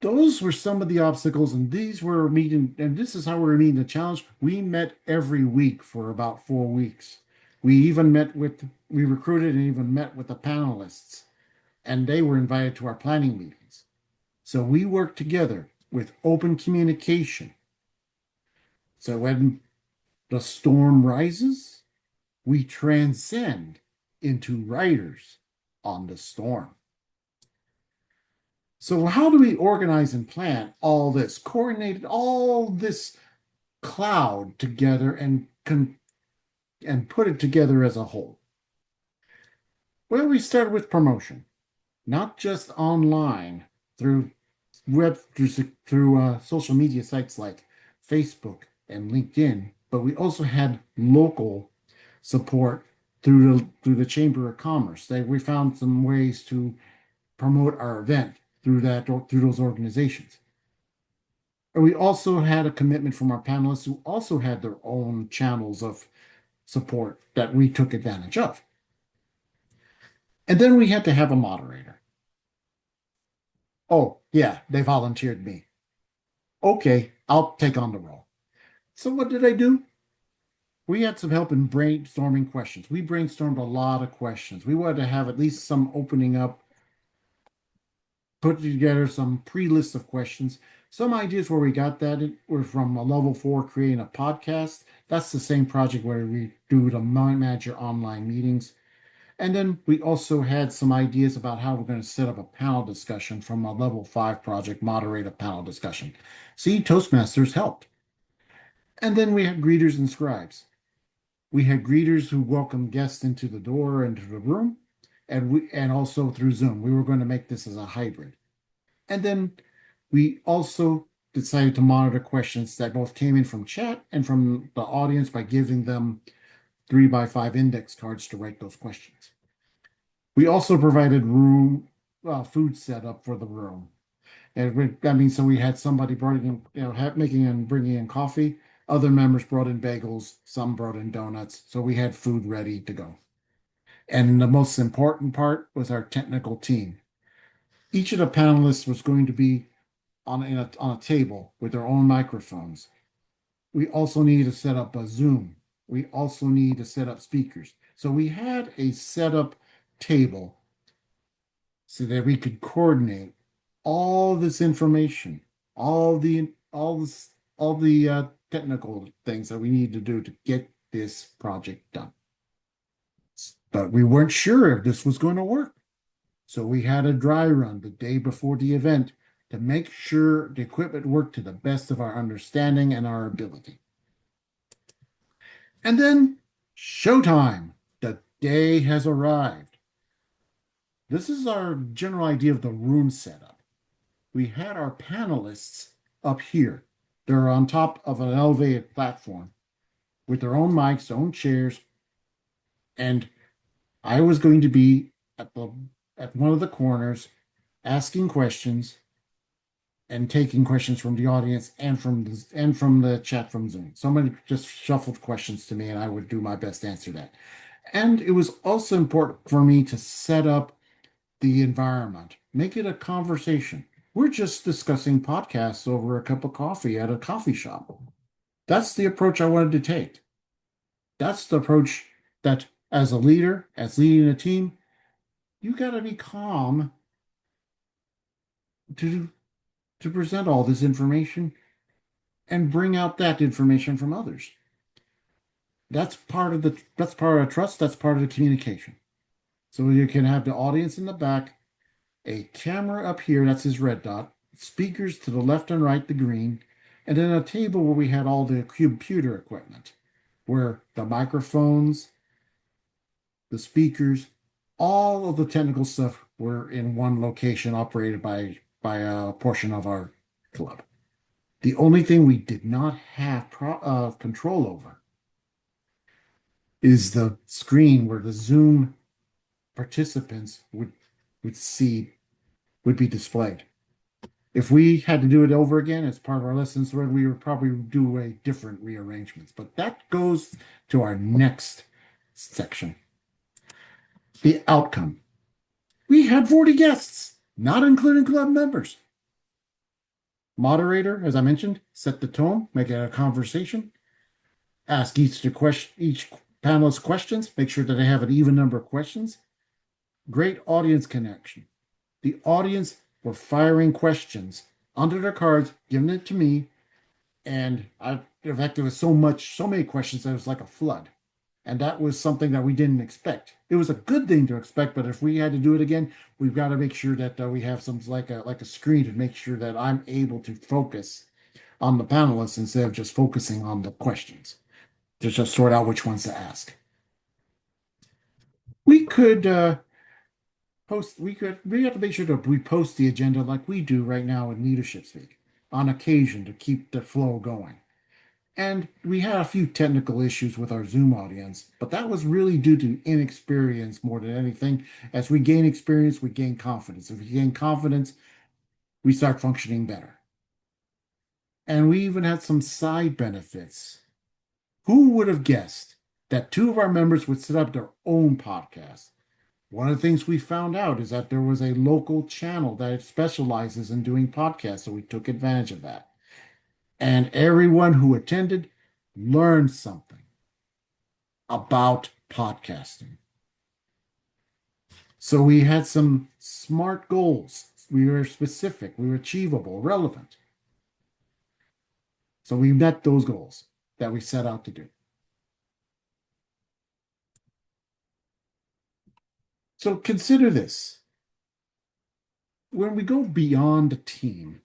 S9: Those were some of the obstacles, and these were meeting, and this is how we were meeting the challenge. We met every week for about 4 weeks. We recruited and even met with the panelists, and they were invited to our planning meetings. So we worked together with open communication. So when the storm rises, we transcend into riders on the storm. So how do we organize and plan all this, coordinate all this cloud together and put it together as a whole? Well, we started with promotion, not just online through social media sites like Facebook and LinkedIn, but we also had local support through the Chamber of Commerce. We found some ways to promote our event through those organizations. And we also had a commitment from our panelists who also had their own channels of support that we took advantage of. And then we had to have a moderator. Oh, yeah, they volunteered me. Okay, I'll take on the role. So what did I do? We had some help in brainstorming questions. We brainstormed a lot of questions. We wanted to have at least some opening up, put together some pre-list of questions. Some ideas where we got that were from a level 4 creating a podcast. That's the same project where we do the manage your online meetings. And then we also had some ideas about how we're going to set up a panel discussion from a level 5 project, moderate a panel discussion. See, Toastmasters helped. And then we had greeters and scribes. We had greeters who welcomed guests into the door, into the room, and also through Zoom. We were going to make this as a hybrid. And then we also decided to monitor questions that both came in from chat and from the audience by giving them 3x5 index cards to write those questions. We also provided food setup for the room. And so we had somebody bringing in coffee. Other members brought in bagels. Some brought in donuts. So we had food ready to go. And the most important part was our technical team. Each of the panelists was going to be on a table with their own microphones. We also needed to set up a Zoom. We also need to set up speakers. So we had a setup table so that we could coordinate all this information, all the technical things that we need to do to get this project done. But we weren't sure if this was going to work. So we had a dry run the day before the event to make sure the equipment worked to the best of our understanding and our ability. And then showtime. The day has arrived. This is our general idea of the room setup. We had our panelists up here. They're on top of an elevated platform with their own mics, their own chairs, and I was going to be at one of the corners asking questions and taking questions from the audience and from the chat from Zoom. Somebody just shuffled questions to me and I would do my best to answer that. And it was also important for me to set up the environment, make it a conversation. We're just discussing podcasts over a cup of coffee at a coffee shop. That's the approach I wanted to take. That's the approach that as a leader, as leading a team, you got to be calm to present all this information and bring out that information from others. That's part of trust. That's part of the communication. So you can have the audience in the back, a camera up here, that's his red dot, speakers to the left and right, the green, and then a table where we had all the computer equipment, where the microphones, the speakers, all of the technical stuff were in one location operated by a portion of our club. The only thing we did not have control over is the screen where the Zoom participants would be displayed. If we had to do it over again as part of our lessons, we would probably do a different rearrangements. But that goes to our next section. The outcome. We had 40 guests, not including club members. Moderator, as I mentioned, set the tone, make it a conversation. Ask each panelist questions, make sure that they have an even number of questions. Great audience connection. The audience were firing questions under their cards, giving it to me, and in fact, there was so many questions that it was like a flood. And that was something that we didn't expect. It was a good thing to expect, but if we had to do it again, we've got to make sure that we have some like a screen to make sure that I'm able to focus on the panelists instead of just focusing on the questions to just sort out which ones to ask. We could we have to make sure that we post the agenda like we do right now in Leadership Speak on occasion to keep the flow going. And we had a few technical issues with our Zoom audience, but that was really due to inexperience more than anything. As we gain experience, we gain confidence. If we gain confidence, we start functioning better. And we even had some side benefits. Who would have guessed that two of our members would set up their own podcast? One of the things we found out is that there was a local channel that specializes in doing podcasts, so we took advantage of that. And everyone who attended learned something about podcasting. So we had some smart goals. We were specific, we were achievable, relevant. So we met those goals that we set out to do. So consider this. When we go beyond a team,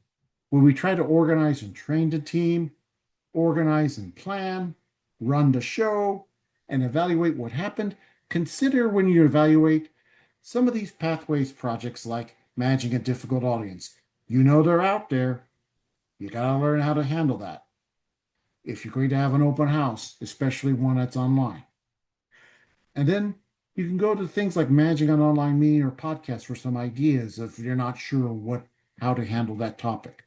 S9: when we try to organize and train the team, organize and plan, run the show, and evaluate what happened, consider when you evaluate some of these pathways projects like managing a difficult audience. You know they're out there. You got to learn how to handle that. If you're going to have an open house, especially one that's online. And then you can go to things like managing an online meeting or podcast for some ideas if you're not sure how to handle that topic.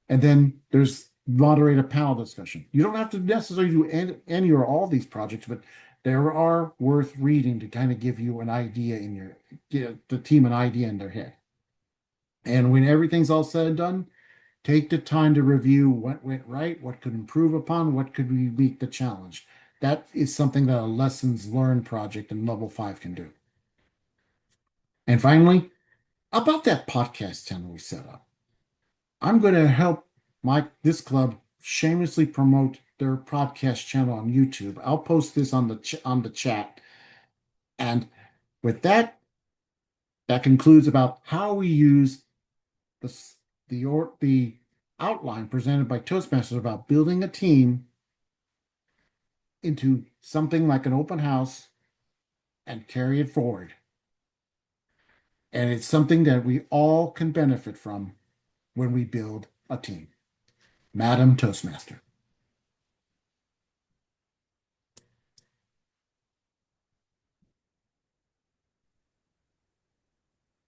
S9: And then there's moderate a panel discussion. You don't have to necessarily do any or all these projects, but there are worth reading to kind of give you an idea the team an idea in their head. And when everything's all said and done, take the time to review what went right, what could improve upon, what could we meet the challenge. That is something that a lessons learned project in level 5 can do. And finally, about that podcast channel we set up. I'm going to help this club shamelessly promote their podcast channel on YouTube. I'll post this on the chat. And with that concludes about how we use the outline presented by Toastmasters about building a team into something like an open house and carry it forward. And it's something that we all can benefit from when we build a team. Madam Toastmaster.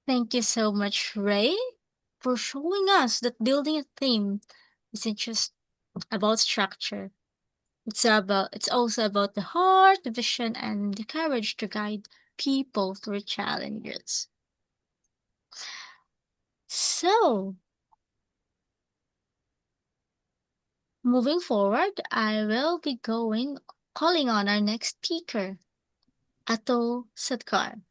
S2: Thank you so much, Ray, for showing us that building a team isn't just about structure. It's also about the heart, the vision, and the courage to guide people through challenges. So, moving forward, I will be calling on our next speaker, Atul Sankar,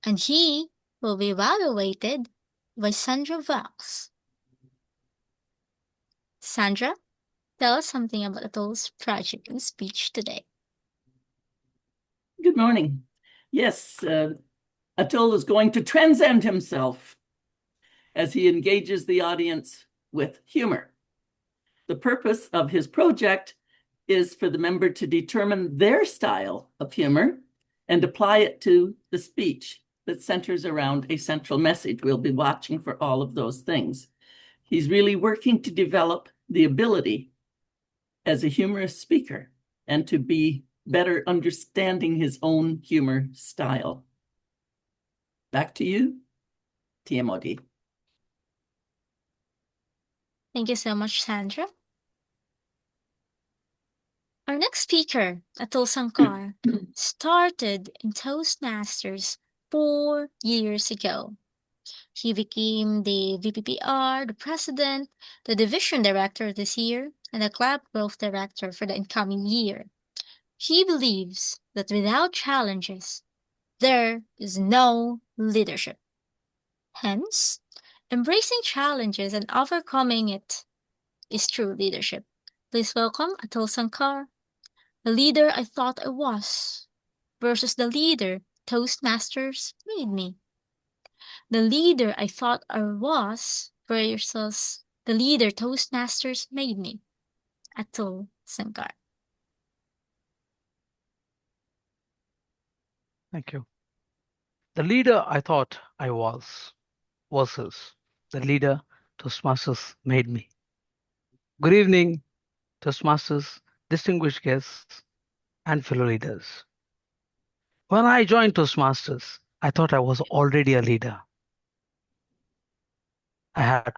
S2: and he will be evaluated by Sandra Vox. Sandra, tell us something about Atul's project and speech today.
S10: Good morning. Yes, Atul is going to transcend himself as he engages the audience with humor. The purpose of his project is for the member to determine their style of humor and apply it to the speech that centers around a central message. We'll be watching for all of those things. He's really working to develop the ability as a humorous speaker and to be better understanding his own humor style. Back to you, TMOD.
S2: Thank you so much, Sandra. Our next speaker, Atul Sankar, started in Toastmasters 4 years ago. He became the VPPR, the president, the division director this year, and the club growth director for the incoming year. He believes that without challenges, there is no leadership. Hence, embracing challenges and overcoming it is true leadership. Please welcome Atul Sankar, the leader I thought I was, versus the leader Toastmasters made me. The leader I thought I was versus the leader Toastmasters made me. Atul Sankar.
S11: Thank you. The leader I thought I was versus the leader Toastmasters made me. Good evening, Toastmasters, distinguished guests, and fellow leaders. When I joined Toastmasters, I thought I was already a leader. I had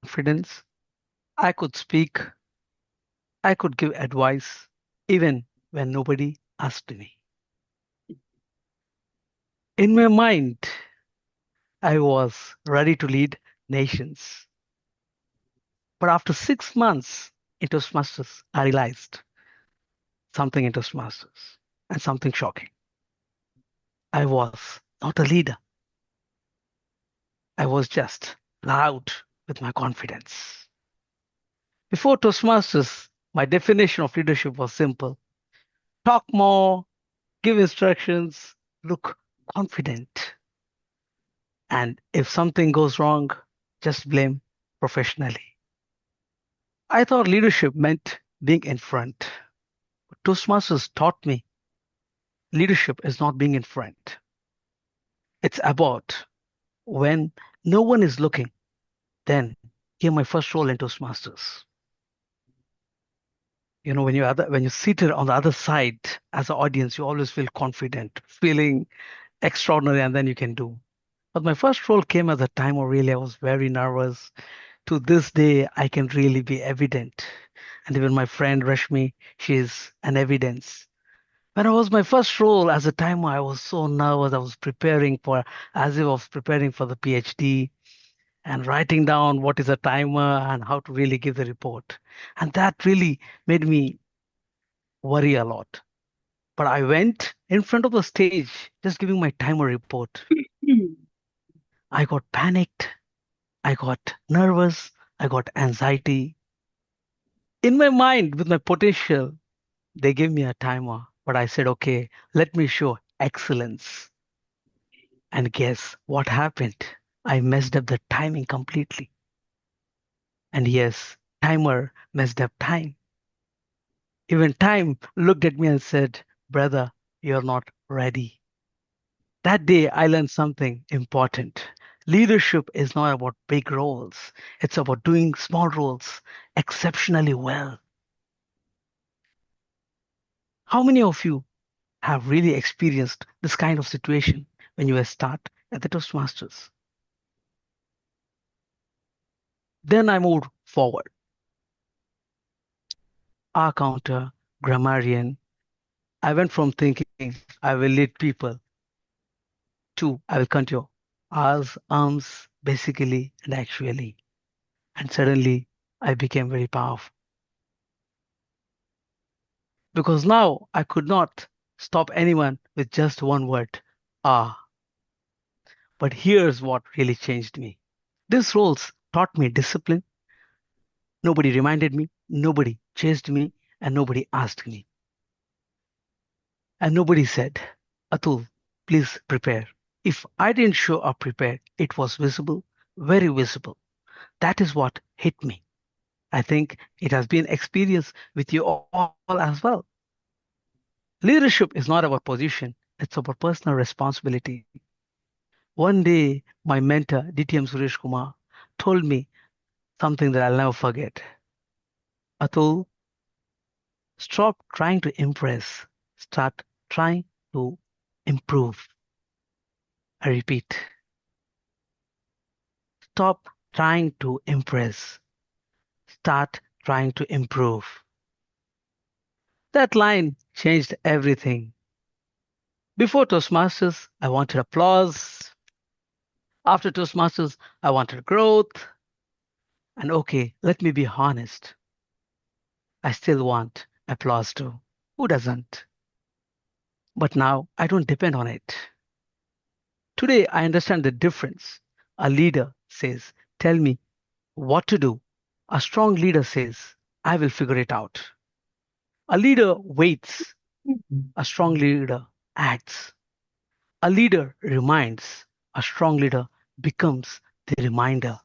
S11: confidence. I could speak. I could give advice even when nobody asked me. In my mind, I was ready to lead nations. But after 6 months in Toastmasters, I realized something in Toastmasters and something shocking. I was not a leader. I was just loud with my confidence. Before Toastmasters, my definition of leadership was simple: talk more, give instructions, look confident. And if something goes wrong, just blame professionally. I thought leadership meant being in front. But Toastmasters taught me leadership is not being in front. It's about when no one is looking. Then came my first role in Toastmasters. You know, when you're seated on the other side as an audience, you always feel confident, feeling extraordinary, and then you can do. But my first role came at a time where really I was very nervous. To this day, I can really be evident. And even my friend Rashmi, she's an evidence. When it was my first role as a timer, I was so nervous. I was preparing for, as if I was preparing for the PhD and writing down what is a timer and how to really give the report. And that really made me worry a lot. But I went in front of the stage just giving my timer report. I got panicked. I got nervous. I got anxiety. In my mind, with my potential, they gave me a timer. But I said, okay, let me show excellence. And guess what happened? I messed up the timing completely. And yes, timer messed up time. Even time looked at me and said, brother, you're not ready. That day, I learned something important. Leadership is not about big roles. It's about doing small roles exceptionally well. How many of you have really experienced this kind of situation when you start at the Toastmasters? Then I moved forward. R counter, grammarian. I went from thinking I will lead people to I will continue R's, arms, basically, and actually. And suddenly I became very powerful. Because now I could not stop anyone with just one word, ah. But here's what really changed me. These roles taught me discipline. Nobody reminded me, nobody chased me, and nobody asked me. And nobody said, Atul, please prepare. If I didn't show up prepared, it was visible, very visible. That is what hit me. I think it has been experienced with you all as well. Leadership is not about position, it's about personal responsibility. One day, my mentor, DTM Suresh Kumar, told me something that I'll never forget. Atul, stop trying to impress, start trying to improve. I repeat, stop trying to impress, start trying to improve. That line changed everything. Before Toastmasters, I wanted applause. After Toastmasters, I wanted growth. And okay, let me be honest. I still want applause too. Who doesn't? But now I don't depend on it. Today, I understand the difference. A leader says, tell me what to do. A strong leader says, I will figure it out. A leader waits. A strong leader acts. A leader reminds. A strong leader becomes the reminder.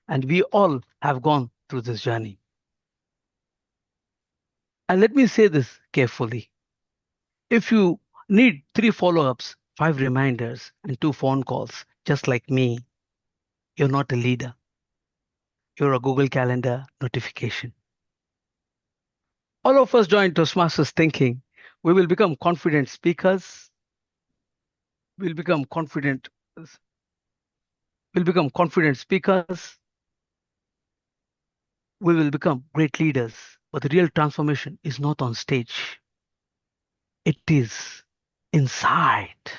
S11: And we all have gone through this journey. And let me say this carefully. If you need 3 follow-ups, 5 reminders, and 2 phone calls, just like me, you're not a leader. You're a Google Calendar notification. All of us join Toastmasters thinking we will become confident speakers. We'll become confident speakers. We will become great leaders. But the real transformation is not on stage. It is inside.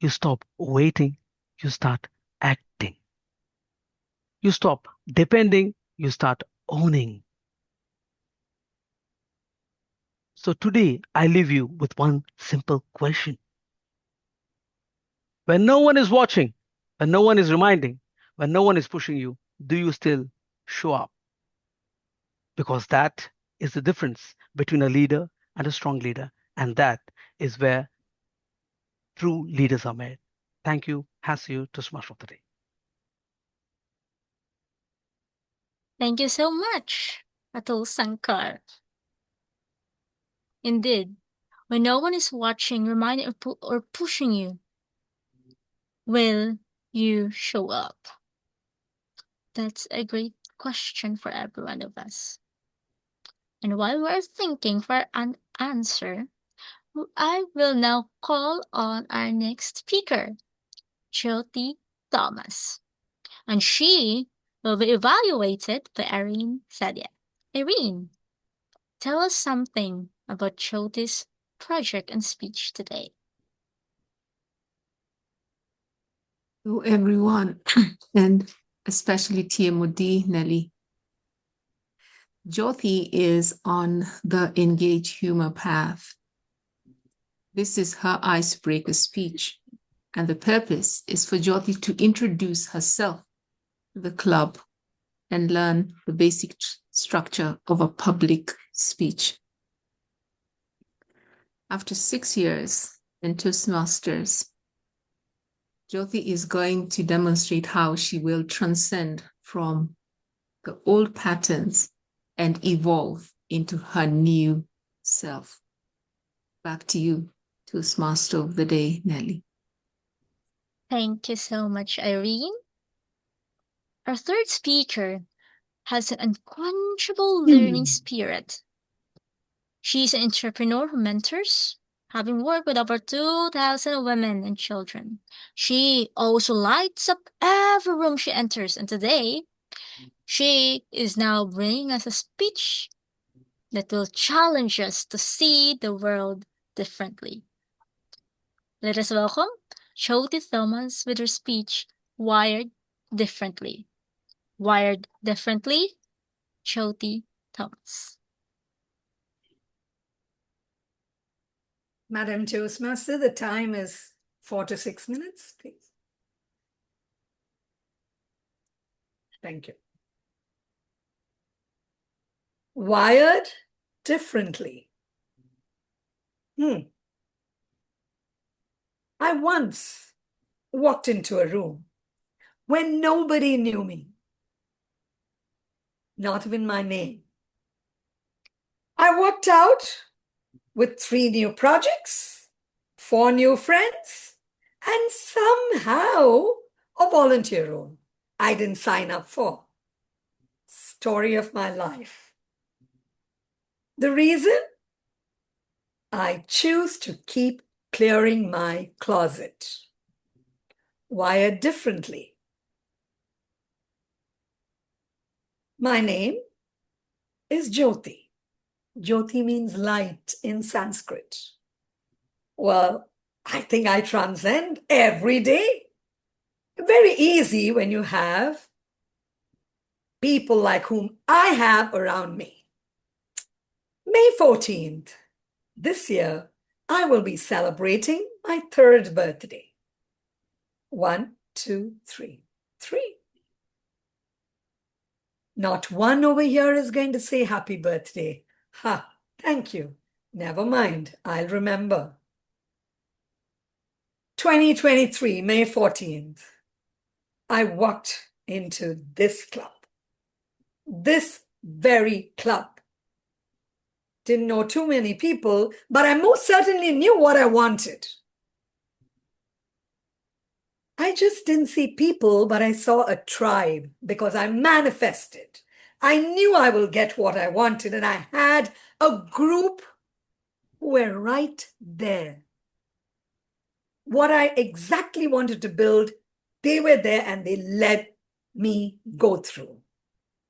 S11: You stop waiting. You start acting. You stop depending. You start owning. So today, I leave you with one simple question. When no one is watching, when no one is reminding, when no one is pushing you, do you still show up? Because that is the difference between a leader and a strong leader. And that is where true leaders are made. Thank you. Has you to Smash of the Day.
S2: Thank you so much, Atul Sankar. Indeed, when no one is watching, reminding, or pushing you, will you show up? That's a great question for every one of us. And while we're thinking for an answer, I will now call on our next speaker, Jyothi Thomas. And she will be evaluated by Irene Sadia. Irene, tell us something about Jyothi's project and speech today.
S12: Hello, everyone, and especially TMOD, Nelly. Jyothi is on the engage humor path. This is her icebreaker speech, and the purpose is for Jyothi to introduce herself to the club and learn the basic structure of a public speech. After 6 years in Toastmasters, Jyothi is going to demonstrate how she will transcend from the old patterns and evolve into her new self. Back to you, Toastmaster of the Day, Nelly.
S2: Thank you so much, Irene. Our third speaker has an unquenchable learning spirit. She's an entrepreneur who mentors, having worked with over 2,000 women and children. She also lights up every room she enters, and today, she is now bringing us a speech that will challenge us to see the world differently. Let us welcome Jyothi Thomas with her speech, Wired Differently. Wired Differently, Jyothi Thomas.
S1: Madam Toastmaster, the time is 4 to 6 minutes, please. Thank you. Wired differently. I once walked into a room when nobody knew me, not even my name. I walked out with 3 new projects, 4 new friends, and somehow a volunteer role I didn't sign up for. Story of my life. The reason? I choose to keep clearing my closet. Wired differently. My name is Jyothi. Jyothi means light in Sanskrit. Well, I think I transcend every day. Very easy when you have people like whom I have around me. May 14th, this year, I will be celebrating my 3rd birthday. 1, 2, 3. 3. Not one over here is going to say happy birthday. Ha, thank you. Never mind, I'll remember. 2023, May 14th, I walked into this club. This very club. Didn't know too many people, but I most certainly knew what I wanted. I just didn't see people, but I saw a tribe because I manifested. I knew I will get what I wanted, and I had a group who were right there. What I exactly wanted to build, they were there and they let me go through.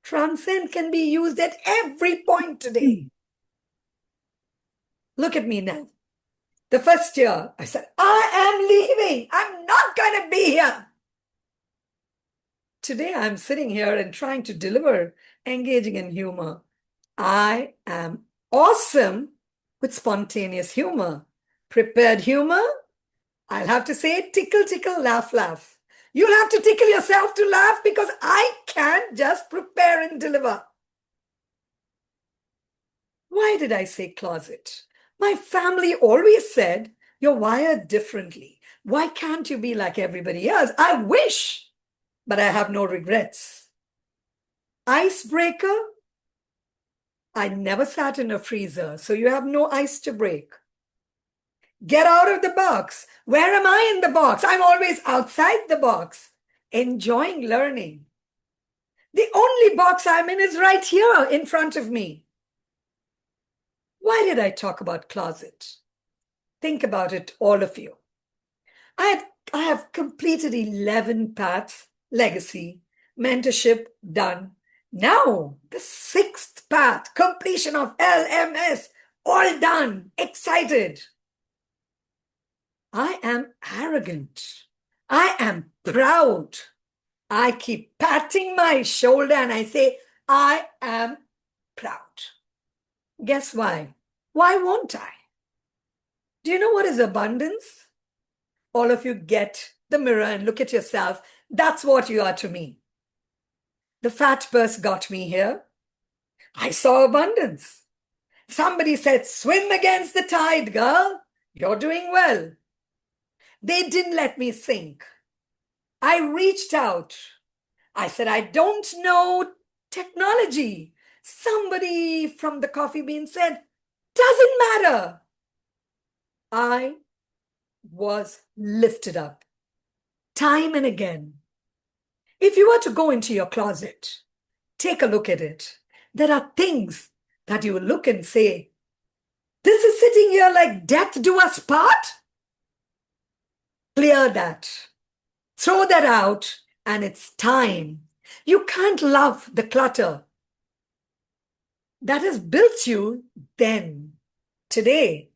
S1: Transcend can be used at every point today. Look at me now. The first year, I said, I am leaving. I'm not going to be here. Today, I'm sitting here and trying to deliver engaging in humor. I am awesome with spontaneous humor. Prepared humor, I'll have to say tickle, tickle, laugh, laugh. You'll have to tickle yourself to laugh because I can't just prepare and deliver. Why did I say closet? My family always said, you're wired differently. Why can't you be like everybody else? I wish, but I have no regrets. Icebreaker, I never sat in a freezer, so you have no ice to break. Get out of the box. Where am I in the box? I'm always outside the box, enjoying learning. The only box I'm in is right here in front of me. Why did I talk about closet? Think about it, all of you. I have completed 11 paths, legacy, mentorship done. Now, the 6th path, completion of LMS, all done, excited. I am arrogant. I am proud. I keep patting my shoulder and I say, I am proud. Guess why? Why won't I? Do you know what is abundance? All of you get the mirror and look at yourself. That's what you are to me. The fat purse got me here. I saw abundance. Somebody said, swim against the tide, girl. You're doing well. They didn't let me sink. I reached out. I said, I don't know technology. Somebody from the coffee bean said, doesn't matter. I was lifted up time and again. If you were to go into your closet, take a look at it. There are things that you will look and say, this is sitting here like death do us part. Clear that. Throw that out, and it's time. You can't love the clutter that has built you then. Today,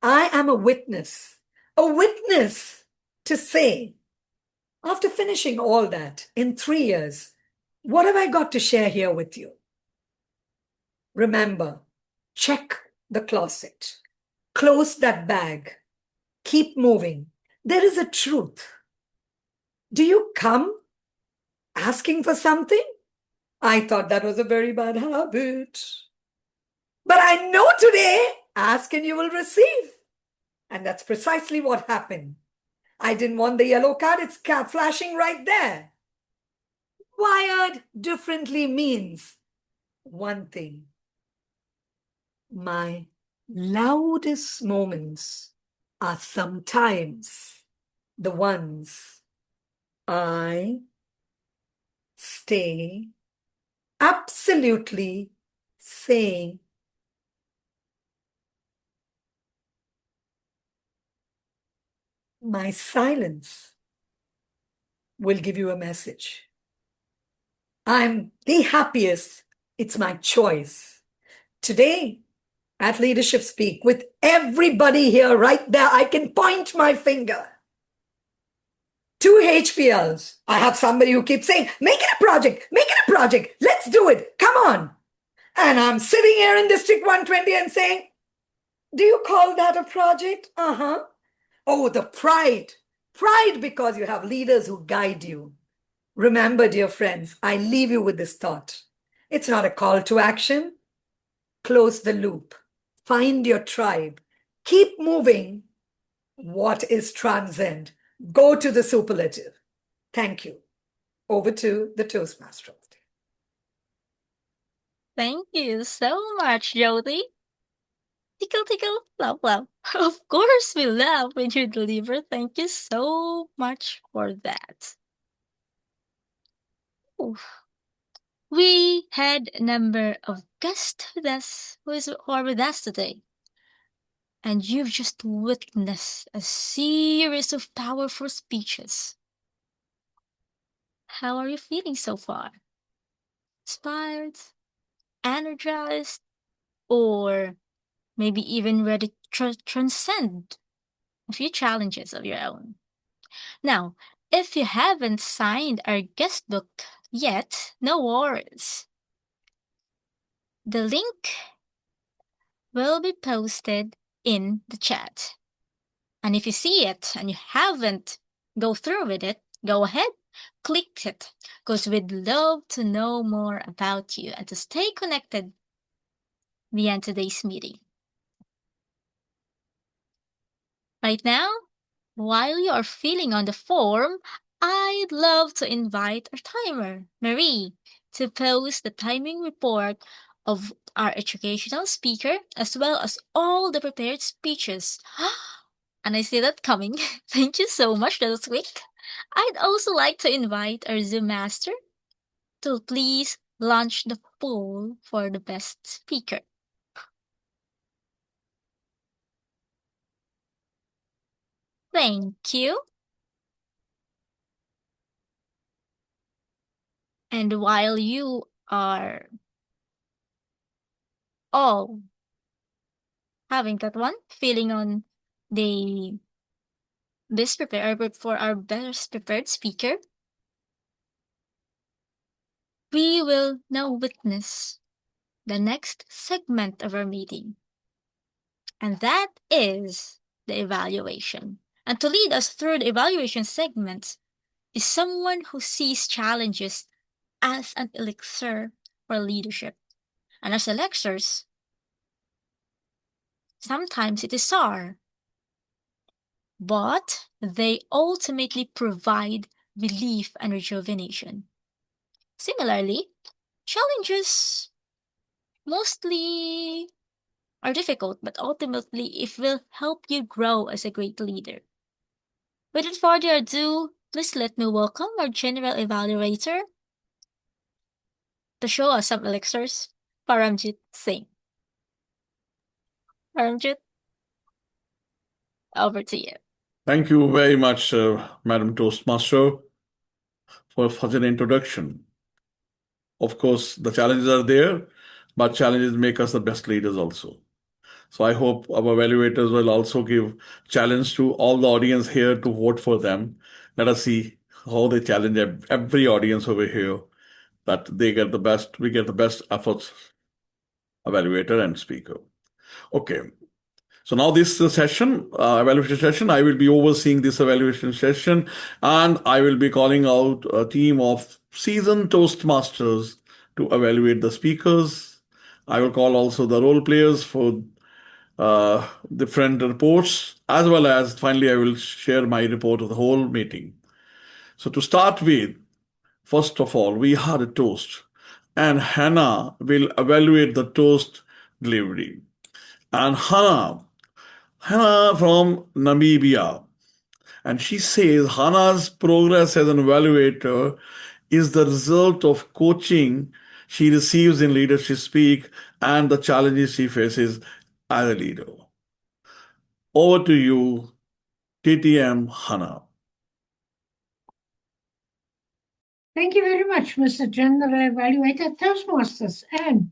S1: I am a witness to say, after finishing all that in 3 years, what have I got to share here with you? Remember, check the closet, close that bag, keep moving. There is a truth. Do you come asking for something? I thought that was a very bad habit. But I know today, ask and you will receive. And that's precisely what happened. I didn't want the yellow card. It's flashing right there. Wired differently means one thing. My loudest moments are sometimes the ones I stay absolutely saying, my silence will give you a message. I'm the happiest. It's my choice. Today, at Leadership Speak with everybody here right there. I can point my finger. 2 HPLs. I have somebody who keeps saying, make it a project, let's do it, come on. And I'm sitting here in District 120 and saying, do you call that a project? Uh-huh. Oh, the pride. Pride because you have leaders who guide you. Remember, dear friends, I leave you with this thought. It's not a call to action. Close the loop. Find your tribe. Keep moving. What is Transcend? Go to the superlative. Thank you. Over to the Toastmaster.
S2: Thank you so much, Jyothi. Tickle, tickle, love, love. Of course, we love when you deliver. Thank you so much for that. Ooh. We had a number of guests with us who are with us today. And you've just witnessed a series of powerful speeches. How are you feeling so far? Inspired? Energized? Or maybe even ready to transcend a few challenges of your own? Now, if you haven't signed our guest book yet, no worries. The link will be posted in the chat. And if you see it and you haven't go through with it, go ahead, click it, because we'd love to know more about you and to stay connected beyond today's meeting. Right now, while you are filling on the form, I'd love to invite our timer, Marie, to post the timing report of our educational speaker as well as all the prepared speeches. And I see that coming. Thank you so much, that was quick. I'd also like to invite our Zoom master to please launch the poll for the best speaker. Thank you. And while you are all having that one, feeling on the best prepared for our best prepared speaker, we will now witness the next segment of our meeting. And that is the evaluation. And to lead us through the evaluation segment is someone who sees challenges as an elixir for leadership. And as elixirs, sometimes it is sour, but they ultimately provide relief and rejuvenation. Similarly, challenges mostly are difficult, but ultimately it will help you grow as a great leader. Without further ado, please let me welcome our General Evaluator to show us some elixirs, Paramjit Singh. Paramjit, over to you.
S13: Thank you very much, Madam Toastmaster, for such an introduction. Of course, the challenges are there, but challenges make us the best leaders also. So I hope our evaluators will also give challenge to all the audience here to vote for them. Let us see how they challenge every audience over here, that they get the best, we get the best efforts, evaluator and speaker. Okay. So now this session, evaluation session, I will be overseeing this evaluation session, and I will be calling out a team of seasoned Toastmasters to evaluate the speakers. I will call also the role players for different reports, as well as finally I will share my report of the whole meeting. So to start with, first of all, we had a toast, and Hannah will evaluate the toast delivery. And Hannah from Namibia, and she says Hannah's progress as an evaluator is the result of coaching she receives in Leadership Speak and the challenges she faces as a leader. Over to you, TTM Hannah.
S14: Thank you very much, Mr. General Evaluator, Toastmasters, and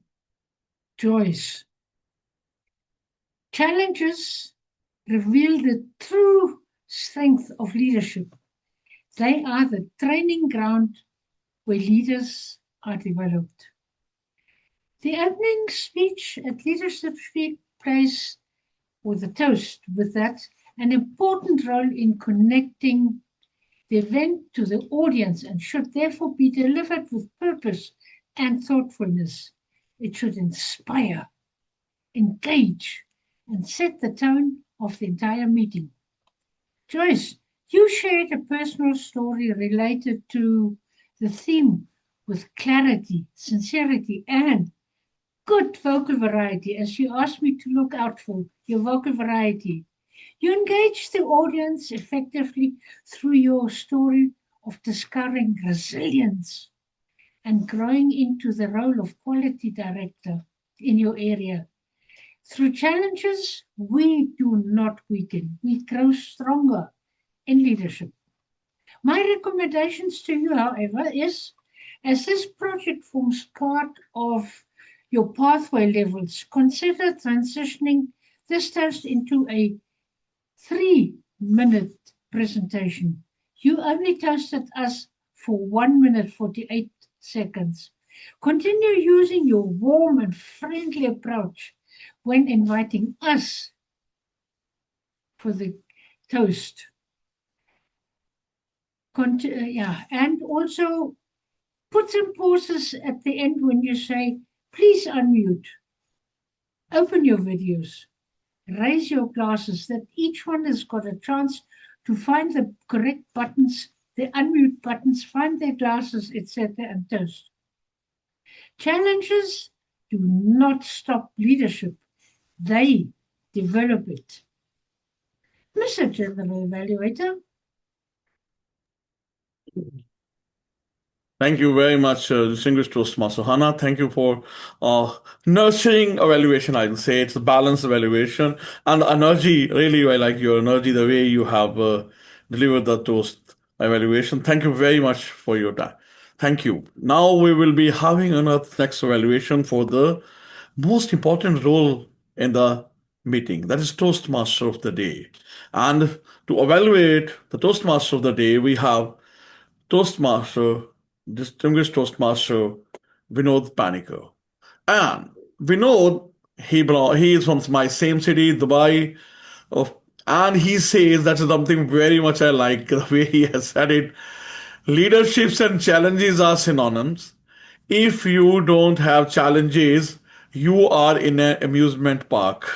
S14: Joyce. Challenges reveal the true strength of leadership. They are the training ground where leaders are developed. The opening speech at Leadership Speak plays, or the toast with that, an important role in connecting the event to the audience and should therefore be delivered with purpose and thoughtfulness. It should inspire, engage, and set the tone of the entire meeting. Joyce, you shared a personal story related to the theme with clarity, sincerity, and good vocal variety, as you asked me to look out for your vocal variety. You engaged the audience effectively through your story of discovering resilience and growing into the role of quality director in your area. Through challenges, we do not weaken, we grow stronger in leadership. My recommendations to you, however, is as this project forms part of your pathway levels, consider transitioning this toast into a 3-minute presentation. You only toasted us for 1 minute 48 seconds. Continue using your warm and friendly approach when inviting us for the toast. And also put some pauses at the end when you say, please unmute, open your videos, raise your glasses, that each one has got a chance to find the correct buttons, the unmute buttons, find their glasses, etc., and toast. Challenges do not stop leadership. They develop it. Mr. General Evaluator.
S13: Thank you very much, distinguished Toastmaster Hannah. Thank you for nurturing evaluation. I will say it's a balanced evaluation and energy. Really, I like your energy, the way you have delivered the toast evaluation. Thank you very much for your time. Thank you. Now we will be having another next evaluation for the most important role in the meeting. That is Toastmaster of the Day. And to evaluate the Toastmaster of the Day, we have Toastmaster, distinguished Toastmaster Vinod Panicker. And Vinod, he is from my same city, Dubai, and he says that's something very much I like, the way he has said it. Leaderships and challenges are synonyms. If you don't have challenges, you are in an amusement park.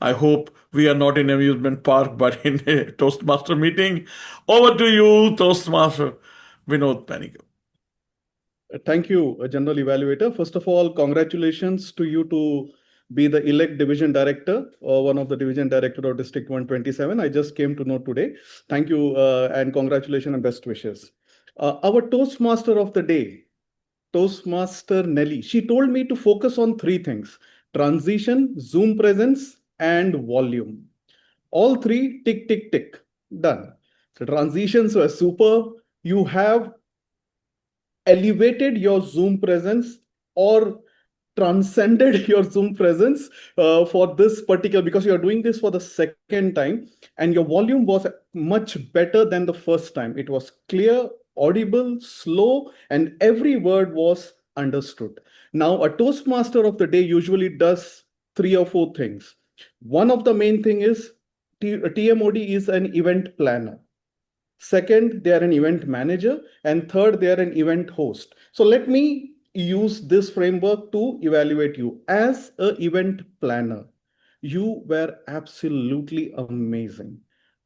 S13: I hope we are not in an amusement park, but in a Toastmaster meeting. Over to you, Toastmaster Vinod Panicker.
S15: Thank you, General Evaluator. First of all, congratulations to you to be the elect division director or one of the division director of District 127. I just came to know today. Thank you and congratulations and best wishes. Our Toastmaster of the day, Toastmaster Nelly, she told me to focus on 3 things: transition, Zoom presence, and volume. All 3, tick, tick, tick, done. So transitions were superb. You have elevated your Zoom presence or transcended your Zoom presence for this particular, because you are doing this for the second time, and your volume was much better than the first time. It was clear, audible, slow, and every word was understood. Now, a Toastmaster of the day usually does 3 or 4 things. One of the main thing is TMOD is an event planner. Second, they are an event manager. And third, they are an event host. So let me use this framework to evaluate you. As an event planner, you were absolutely amazing.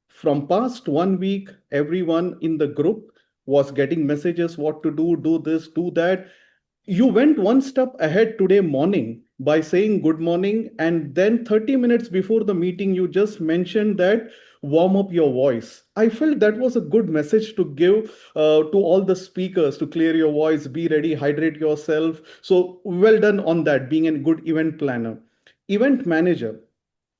S15: From past 1 week, everyone in the group was getting messages, what to do this, do that. You went one step ahead today morning by saying good morning, and then 30 minutes before the meeting, you just mentioned that warm up your voice. I felt that was a good message to give to all the speakers, to clear your voice, be ready, hydrate yourself. So well done on that, being a good event planner. Event manager,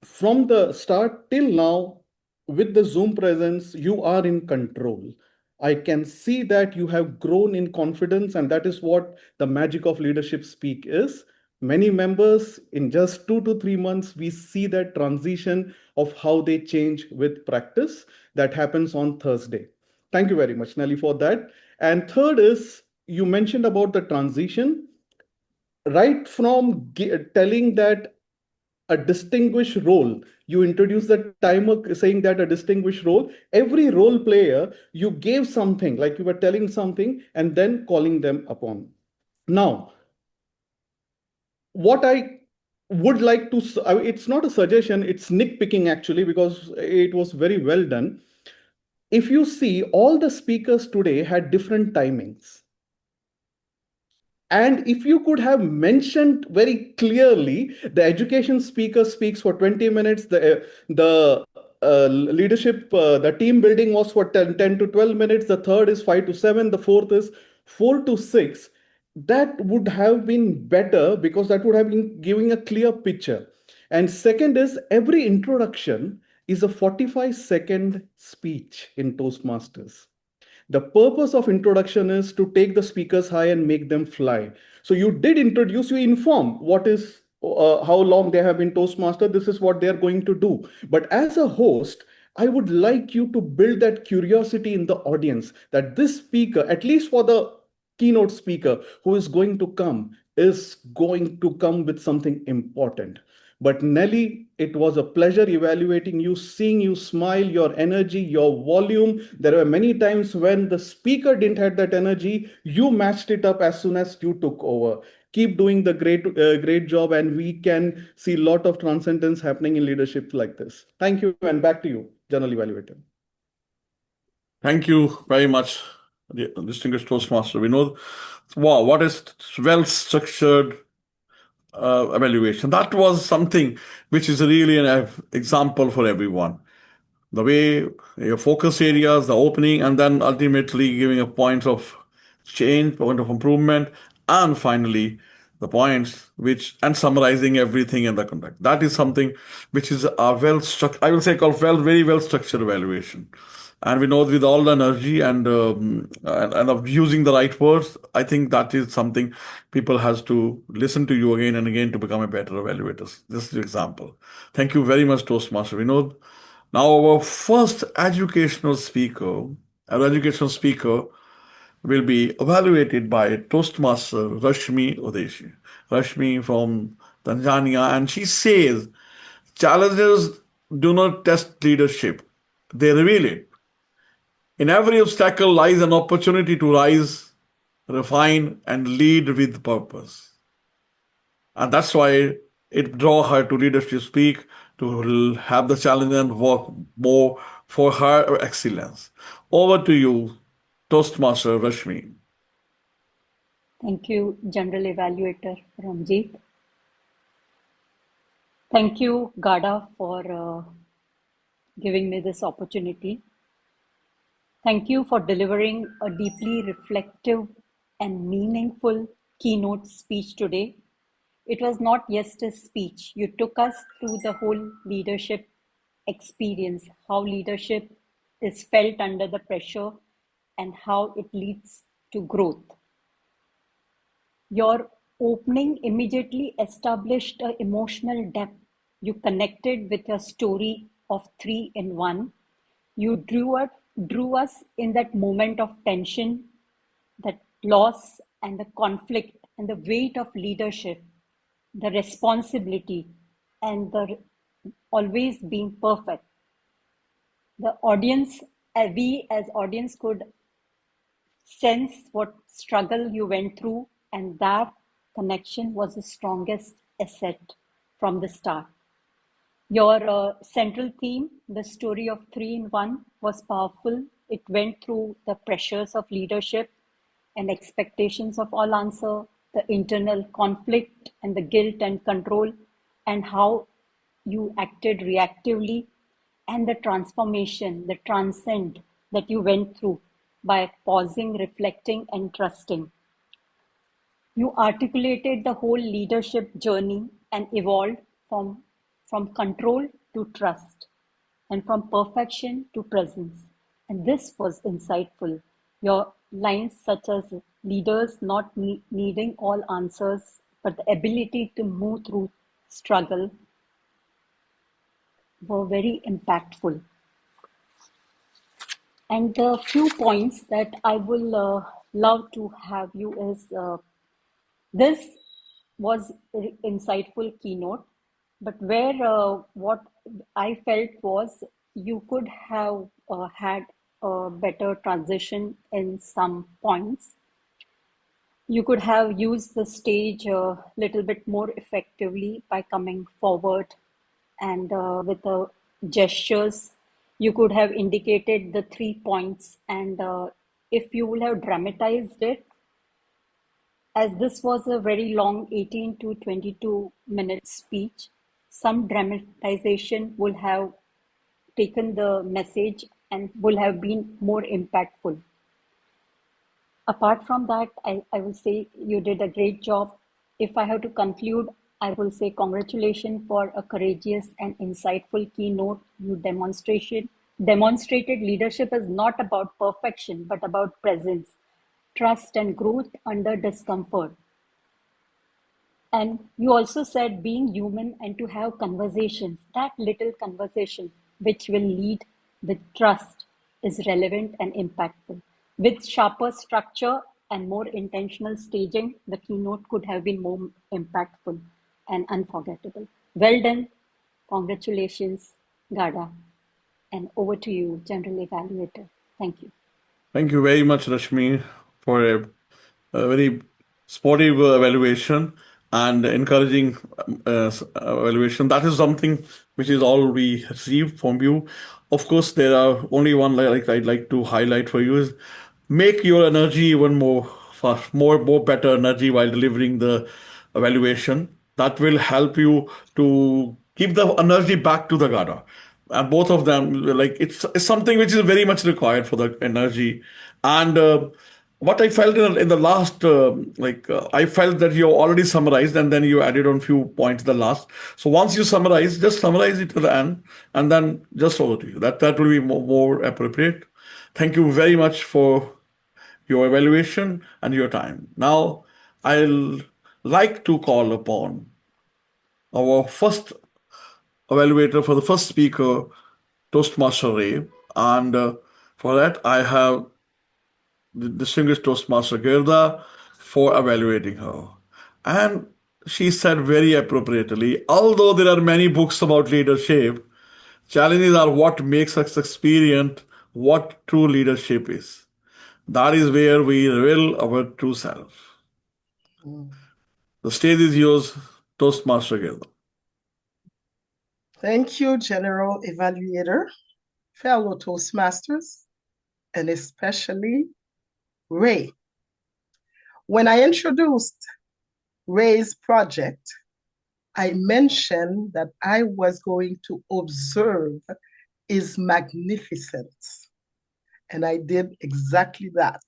S15: from the start till now, with the Zoom presence, you are in control. I can see that you have grown in confidence, and that is what the magic of leadership speak is. Many members, in just 2 to 3 months, we see that transition of how they change with practice. That happens on Thursday. Thank you very much, Nelly, for that. And third is, you mentioned about the transition. Right from telling that a distinguished role, you introduce the timer saying that a distinguished role, every role player, you gave something, like you were telling something and then calling them upon. Now, what I would like to, it's not a suggestion, it's nitpicking actually, because it was very well done. If you see, all the speakers today had different timings. And if you could have mentioned very clearly, the education speaker speaks for 20 minutes, the leadership, the team building was for 10 to 12 minutes, the third is 5 to 7, the fourth is 4 to 6, that would have been better, because that would have been giving a clear picture. And second is, every introduction is a 45-second speech in Toastmasters. The purpose of introduction is to take the speakers high and make them fly. So you did introduce, you inform what is, how long they have been Toastmaster, this is what they're going to do. But as a host, I would like you to build that curiosity in the audience, that this speaker, at least for the keynote speaker who is going to come with something important. But Nelly, it was a pleasure evaluating you, seeing you smile, your energy, your volume. There were many times when the speaker didn't have that energy. You matched it up as soon as you took over. Keep doing the great job, and we can see a lot of transcendence happening in leadership like this. Thank you, and back to you, General Evaluator.
S13: Thank you very much, distinguished Toastmaster Vinod. Wow, what is well-structured evaluation. That was something which is really an example for everyone. The way your focus areas, the opening, and then ultimately giving a point of change, point of improvement, and finally the points and summarizing everything in the conduct. That is something which is a well-structured, I will say called very well-structured evaluation. And we know with all the energy and of using the right words, I think that is something people has to listen to you again and again to become a better evaluators. This is the example. Thank you very much, Toastmaster Vinod. Now our first educational speaker will be evaluated by Toastmaster Rashmi Odeshi. Rashmi from Tanzania, and she says, challenges do not test leadership, they reveal it. In every obstacle lies an opportunity to rise, refine, and lead with purpose. And that's why it drew her to Leadership Speak, to have the challenge and work more for her excellence. Over to you, Toastmaster Rashmi.
S5: Thank you, General Evaluator Paramjit. Thank you, Ghada, for giving me this opportunity. Thank you for delivering a deeply reflective and meaningful keynote speech today. It was not just a speech. You took us through the whole leadership experience, how leadership is felt under the pressure and how it leads to growth. Your opening immediately established an emotional depth. You connected with your story of 3 in 1. You drew us in that moment of tension, that loss and the conflict and the weight of leadership, the responsibility and the always being perfect. The audience, we as audience could sense what struggle you went through, and that connection was the strongest asset from the start. Your central theme, the story of 3 in 1, was powerful. It went through the pressures of leadership and expectations of all answer, the internal conflict and the guilt and control, and how you acted reactively, and the transformation, the transcend that you went through by pausing, reflecting, and trusting. You articulated the whole leadership journey and evolved from control to trust, and from perfection to presence. And this was insightful. Your lines such as leaders not needing all answers but the ability to move through struggle were very impactful. And the few points that I will love to have you is this was insightful keynote, but where what I felt was you could have had a better transition in some points. You could have used the stage a little bit more effectively by coming forward and with the gestures. You could have indicated the 3 points, and if you will have dramatized it, as this was a very long 18 to 22-minute speech, some dramatization will have taken the message and will have been more impactful. Apart from that, I will say you did a great job. If I have to conclude, I will say congratulations for a courageous and insightful keynote. You demonstrated leadership is not about perfection, but about presence, trust, and growth under discomfort. And you also said being human and to have conversations, that little conversation which will lead with trust is relevant and impactful. With sharper structure and more intentional staging, the keynote could have been more impactful and unforgettable. Well done. Congratulations, Ghada. And over to you, General Evaluator. Thank you.
S13: Thank you very much, Rashmi, for a very sportive evaluation and encouraging evaluation. That is something which is all we receive from you. Of course, there are only one like I'd like to highlight for you is make your energy even more fast, more better energy while delivering the evaluation. That will help you to keep the energy back to the Ghada. And both of them, like it's something which is very much required for the energy. And what I felt in the last, I felt that you already summarized and then you added on few points the last. So once you summarize, just summarize it to the end and then just over to you. That will be more appropriate. Thank you very much for your evaluation and your time. Now, I'll like to call upon our first evaluator for the first speaker, Toastmaster Ray. And for that, I have the distinguished Toastmaster Ghada for evaluating her. And she said very appropriately, although there are many books about leadership, challenges are what makes us experience what true leadership is. That is where we reveal our true self. The stage is yours, Toastmaster Ghada.
S8: Thank you, General Evaluator, fellow Toastmasters, and especially Ray. When I introduced Ray's project, I mentioned that I was going to observe his magnificence, and I did exactly that.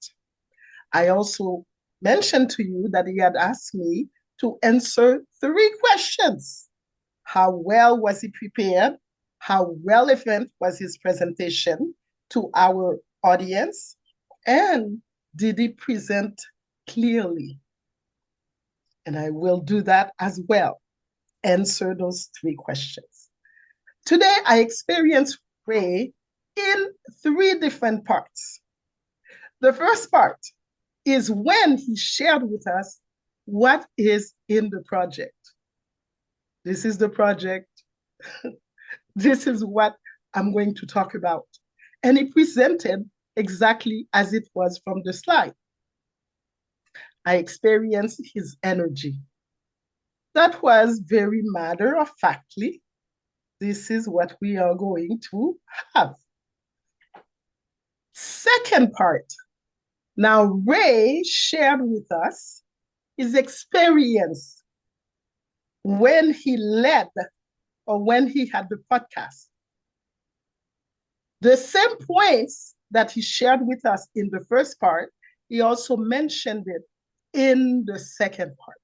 S8: I also mentioned to you that he had asked me to answer 3 questions. How well was he prepared? How relevant was his presentation to our audience? And did he present clearly? And I will do that as well. Answer those 3 questions. Today, I experienced Ray in 3 different parts. The first part is when he shared with us what is in the project. This is the project. This is what I'm going to talk about. And he presented exactly as it was from the slide. I experienced his energy. That was very matter-of-factly. This is what we are going to have. Second part. Now, Ray shared with us his experience when he led or when he had the podcast. The same points that he shared with us in the first part, he also mentioned it in the second part.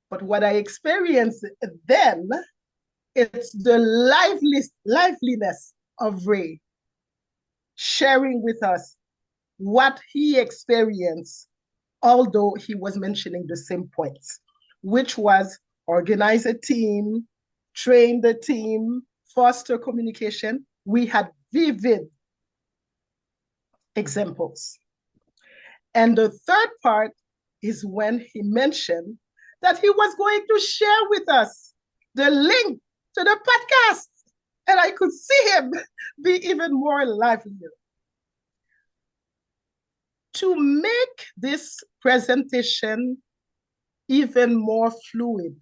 S8: But what I experienced then, it's the liveliness of Ray sharing with us what he experienced, although he was mentioning the same points. which was organize a team, train the team, foster communication. We had vivid examples. And the third part is when he mentioned that he was going to share with us the link to the podcast. And I could see him be even more livelier. To make this presentation even more fluid,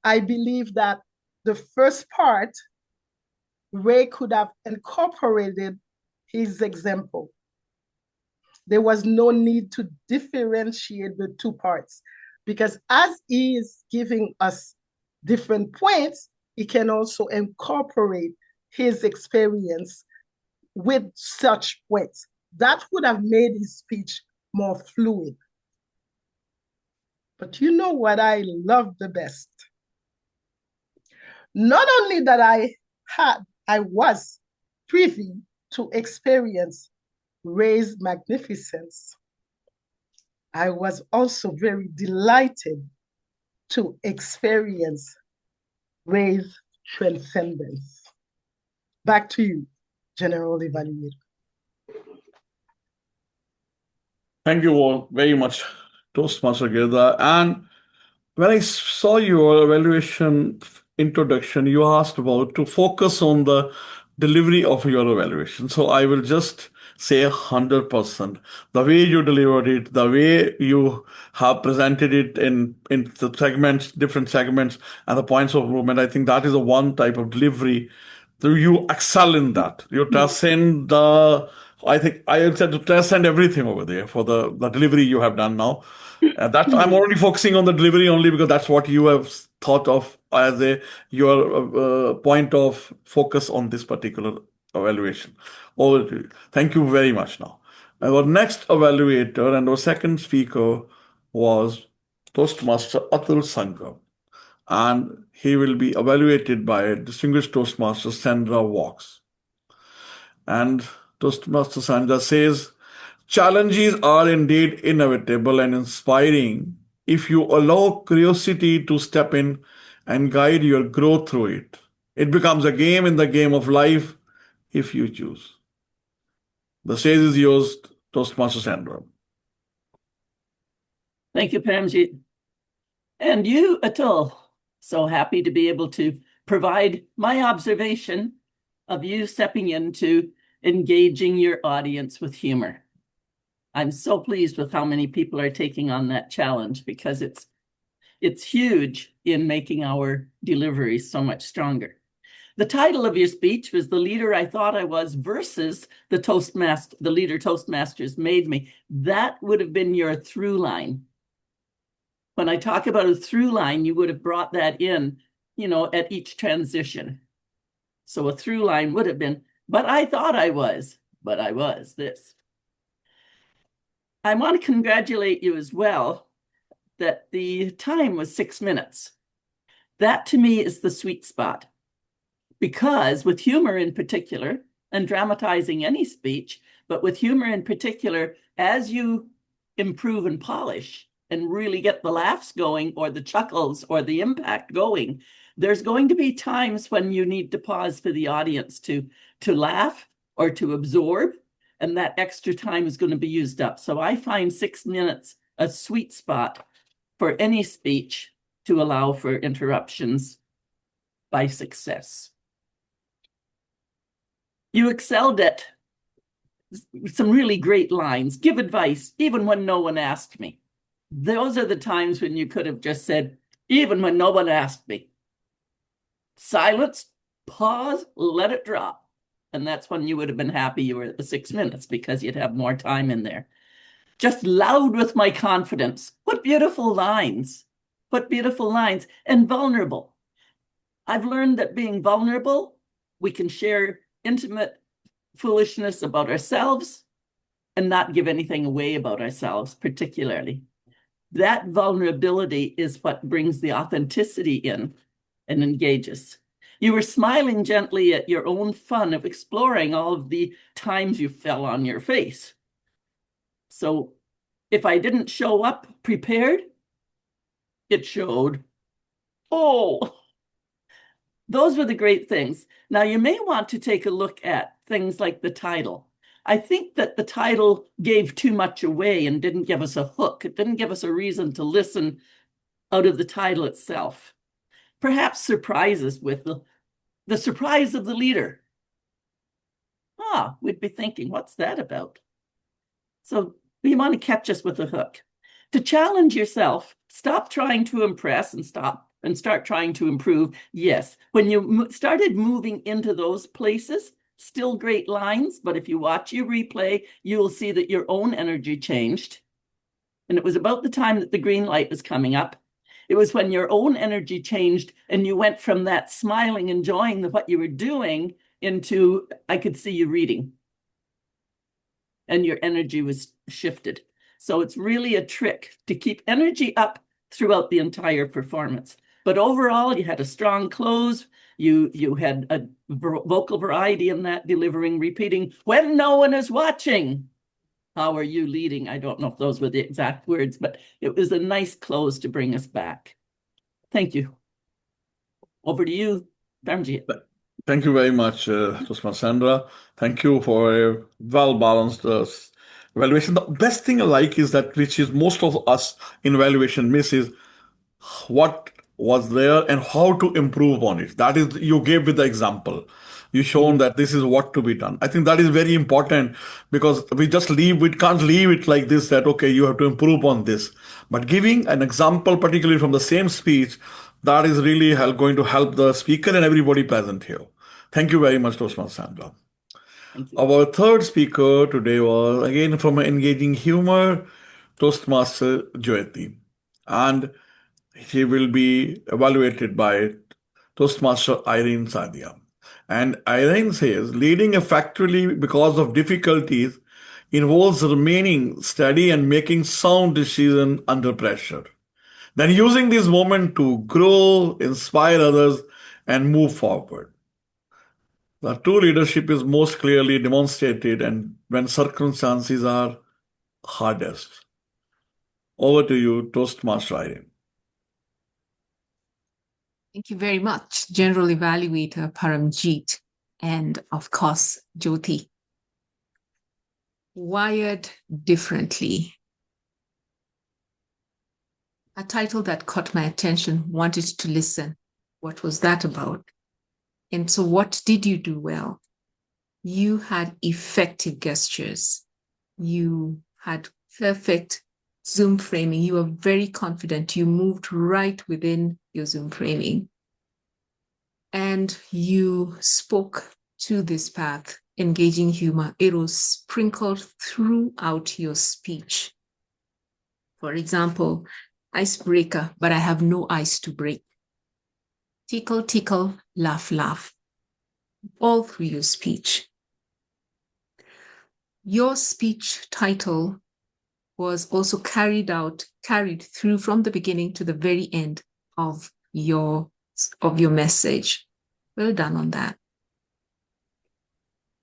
S8: I believe that the first part, Ray could have incorporated his example. There was no need to differentiate the two parts, because as he is giving us different points, he can also incorporate his experience with such points. That would have made his speech more fluid. But you know what I love the best? Not only that I was privy to experience Ray's magnificence, I was also very delighted to experience Ray's transcendence. Back to you, General Evaluator.
S13: Thank you all very much, Toastmaster Ghada. And when I saw your evaluation introduction, you asked about to focus on the delivery of your evaluation. So I will just say 100%. The way you delivered it, the way you have presented it in the segments, different segments, and the points of improvement, I think that is the one type of delivery. So you excel in that. You transcend the, I think I said to transcend everything over there for the delivery you have done now. That I'm only focusing on the delivery only because that's what you have thought of as your point of focus on this particular evaluation. Thank you very much. Now, our next evaluator and our second speaker was Toastmaster Atul Sankar, and he will be evaluated by distinguished Toastmaster Sandra Walks. And Toastmaster Sandra says, challenges are indeed inevitable and inspiring if you allow curiosity to step in and guide your growth through it. It becomes a game in the game of life if you choose. The stage is yours, Toastmaster Sandra.
S10: Thank you, Paramjit. And you, Atul. So happy to be able to provide my observation of you stepping into engaging your audience with humor. I'm so pleased with how many people are taking on that challenge because it's huge in making our delivery so much stronger. The title of your speech was The Leader I Thought I Was versus the Leader Toastmasters Made Me. That would have been your through line. When I talk about a through line, you would have brought that in, at each transition. So a through line would have been, but I thought I was, but I was this. I want to congratulate you as well that the time was 6 minutes. That to me is the sweet spot. Because with humor in particular, and dramatizing any speech, but with humor in particular, as you improve and polish and really get the laughs going or the chuckles or the impact going, there's going to be times when you need to pause for the audience to laugh or to absorb, and that extra time is going to be used up. So I find 6 minutes a sweet spot for any speech to allow for interruptions by success. You excelled at some really great lines. Give advice, even when no one asked me. Those are the times when you could have just said, even when no one asked me. Silence, pause, let it drop. And that's when you would have been happy you were at the 6 minutes because you'd have more time in there. Just loud with my confidence. What beautiful lines. What beautiful lines. And vulnerable. I've learned that being vulnerable, we can share intimate foolishness about ourselves and not give anything away about ourselves, particularly. That vulnerability is what brings the authenticity in and engages. You were smiling gently at your own fun of exploring all of the times you fell on your face. So if I didn't show up prepared, it showed. Oh, those were the great things. Now, you may want to take a look at things like the title. I think that the title gave too much away and didn't give us a hook. It didn't give us a reason to listen out of the title itself. Perhaps surprises with the surprise of the leader. We'd be thinking, what's that about? So you want to catch us with a hook. To challenge yourself, stop trying to impress and start trying to improve. Yes, when you started moving into those places, still great lines, but if you watch your replay, you will see that your own energy changed. And it was about the time that the green light was coming up. It was when your own energy changed and you went from that smiling, enjoying what you were doing into, I could see you reading. And your energy was shifted. So it's really a trick to keep energy up throughout the entire performance. But overall, you had a strong close. You had a vocal variety in that, delivering, repeating, when no one is watching. How are you leading? I don't know if those were the exact words, but it was a nice close to bring us back. Thank you. Over to you, Paramjit.
S13: Thank you very much, Sandra. Thank you for a well-balanced evaluation. The best thing I like is that, which is most of us in evaluation miss, is what was there and how to improve on it. That is, you gave with the example. You shown that this is what to be done. I think that is very important, because we can't leave it like this, that, okay, you have to improve on this. But giving an example, particularly from the same speech, that is really going to help the speaker and everybody present here. Thank you very much, Toastmaster Sandra. Our third speaker today was, again, from Engaging Humor, Toastmaster Jyothi. And he will be evaluated by Toastmaster Irene Sadia. And Irene says, leading effectively because of difficulties involves remaining steady and making sound decisions under pressure. Then using this moment to grow, inspire others, and move forward. The true leadership is most clearly demonstrated and when circumstances are hardest. Over to you, Toastmaster Irene.
S12: Thank you very much, General Evaluator Paramjit, and of course, Jyothi. Wired differently. A title that caught my attention, wanted to listen. What was that about? And so what did you do well? You had effective gestures. You had perfect Zoom framing. You were very confident. You moved right within your Zoom framing. And you spoke to this path, engaging humor. It was sprinkled throughout your speech. For example, icebreaker, but I have no ice to break. Tickle, tickle, laugh, laugh. All through your speech. Your speech title was also carried through from the beginning to the very end of your message. Well done on that.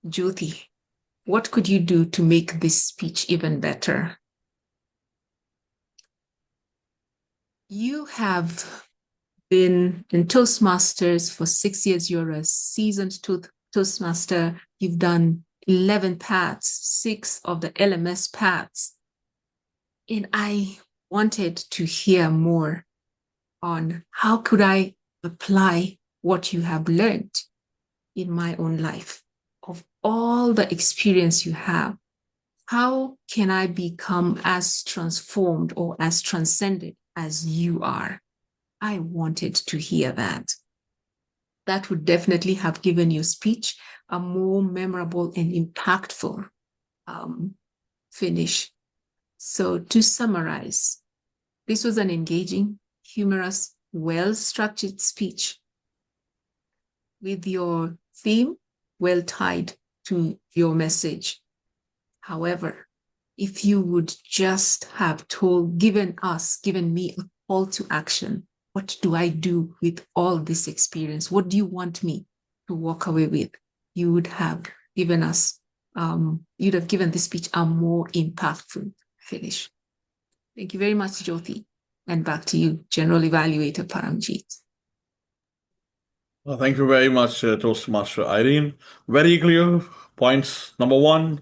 S12: Jyothi, what could you do to make this speech even better? You have been in Toastmasters for 6 years. You're a seasoned Toastmaster. You've done 11 paths, 6 of the LMS paths. And I wanted to hear more on how could I apply what you have learned in my own life. Of all the experience you have, how can I become as transformed or as transcended as you are? I wanted to hear that. That would definitely have given your speech a more memorable and impactful finish. So to summarize, this was an engaging, humorous, well-structured speech with your theme well tied to your message. However, if you would just have given me a call to action, what do I do with all this experience? What do you want me to walk away with? You would have given us, you'd have given this speech a more impactful finish. Thank you very much, Jyothi. And back to you, General Evaluator Paramjit.
S13: Well, thank you very much, Toastmaster Irene. Very clear points. Number one,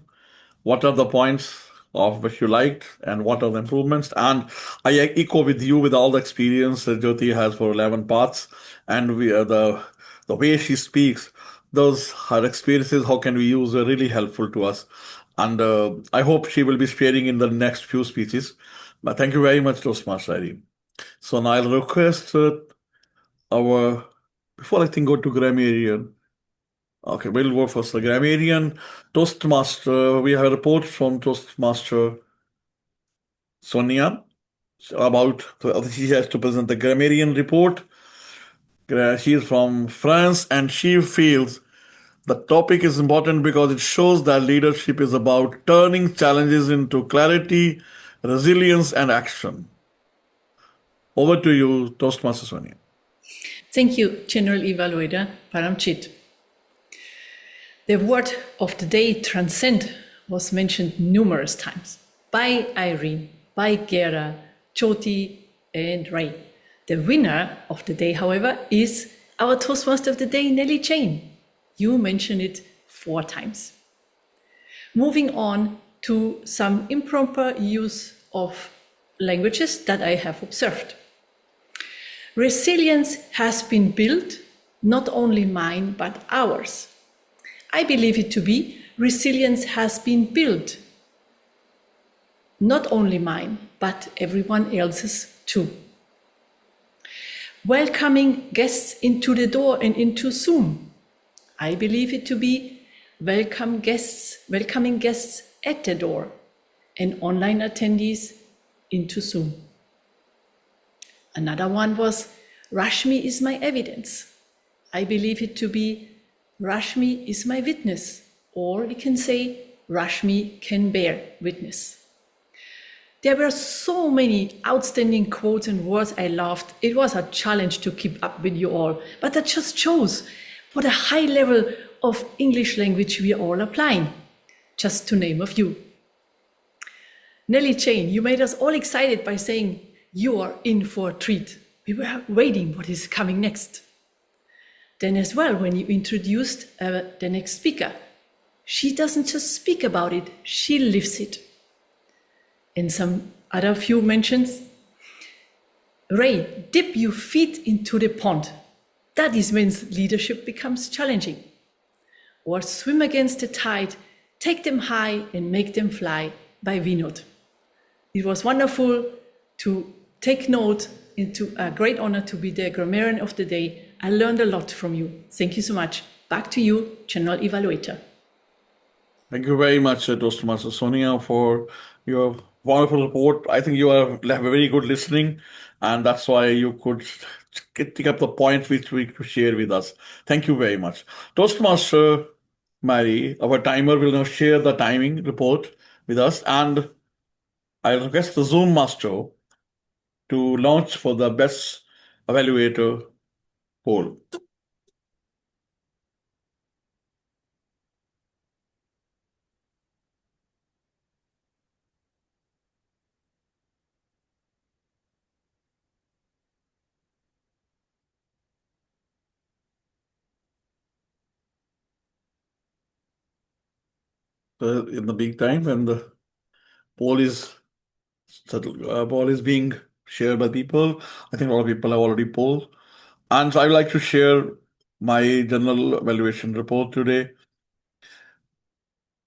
S13: what are the points of which you liked and what are the improvements? And I echo with you with all the experience that Jyothi has for 11 paths and the way she speaks. Those her experiences, how can we use, are really helpful to us. And I hope she will be sharing in the next few speeches. But thank you very much, Toastmaster Irene. So now I'll request our, before I think go to grammarian. Okay, we'll go first. The grammarian, Toastmaster. We have a report from Toastmaster Sonia about, she has to present the grammarian report. She is from France and she feels the topic is important because it shows that leadership is about turning challenges into clarity, resilience, and action. Over to you, Toastmaster Sonia.
S7: Thank you, General Evaluator Paramjit. The word of the day, transcend, was mentioned numerous times by Irene, by Ghada, Jyothi, and Ray. The winner of the day, however, is our Toastmaster of the day, Nelly Jane. You mentioned it 4 times. Moving on to some improper use of languages that I have observed. Resilience has been built, not only mine, but ours. I believe it to be resilience has been built, not only mine, but everyone else's too. Welcoming guests into the door and into Zoom. I believe it to be welcoming guests at the door and online attendees into Zoom. Another one was Rashmi is my evidence. I believe it to be Rashmi is my witness, or we can say Rashmi can bear witness. There were so many outstanding quotes and words I loved. It was a challenge to keep up with you all, but that just shows what a high level of English language we are all applying, just to name a few. Nelly Jane, you made us all excited by saying you are in for a treat. We were waiting what is coming next. Then as well, when you introduced the next speaker, she doesn't just speak about it, she lives it. And some other few mentions. Ray, dip your feet into the pond. That is when leadership becomes challenging. Or swim against the tide, take them high and make them fly by Vinod. It was wonderful to take note. Into a great honor to be the grammarian of the day. I learned a lot from you. Thank you so much. Back to you, General Evaluator.
S13: Thank you very much, Toastmaster Sonia, for your wonderful report. I think you have very good listening, and that's why you could pick up the points which we share with us. Thank you very much. Toastmaster Mary, our timer, will now share the timing report with us, and I'll request the Zoom master to launch for the best evaluator poll. So in the big time when the poll is being shared by people, I think a lot of people have already polled. And so I would like to share my general evaluation report today.